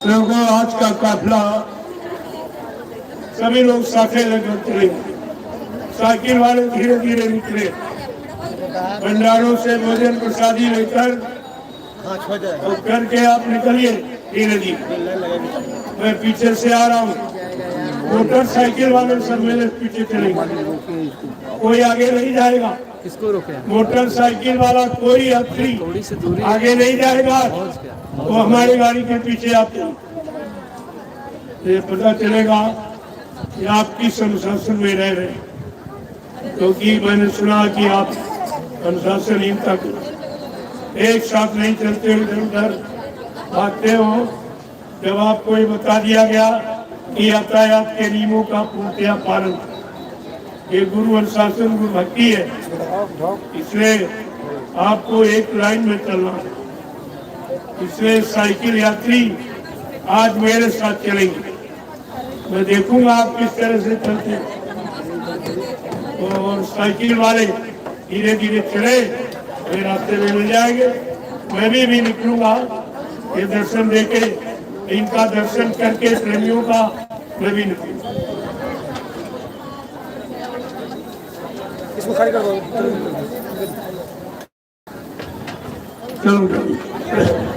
S3: लोगों, आज का काफिला सभी लोग साथे लेकर चलेंगे। साइकिल वाले धीरे धीरे निकले, भंडारों से भोजन प्रसादी लेकर और करके आप निकलिए धीरे धीरे। मैं पीछे से आ रहा हूँ, मोटरसाइकिल वाले सब मेरे पीछे चलेंगे, कोई आगे नहीं जाएगा।
S2: किसको रोके?
S3: मोटरसाइकिल वाला कोई यात्री
S2: थोड़ी सी दूरी
S3: आगे नहीं जाएगा, वो हमारी गाड़ी के पीछे आते हैं। ये पता चलेगा कि आप किस अनुशासन में रह रहे हैं, क्योंकि मैंने सुना कि आप अनुशासनहीनता एक साथ नहीं चलते, इधर उधर भागते हो। जब आपको ये बता दिया गया कि यातायात के नियमों का पूर्णतया पालन, ये गुरु अनुशासन गुरु भक्ति है, इसलिए आपको एक लाइन में चलना है। इसलिए साइकिल यात्री आज मेरे साथ चलेंगे, मैं देखूंगा आप किस तरह से चलते हैं। और साइकिल वाले धीरे धीरे चले, वे रास्ते में मिल जाएंगे। मैं भी निकलूंगा, ये दर्शन देके, इनका दर्शन करके प्रेमियों का मैं भी निकलूंगा।
S2: इसको खड़ी कर दो।
S3: चलो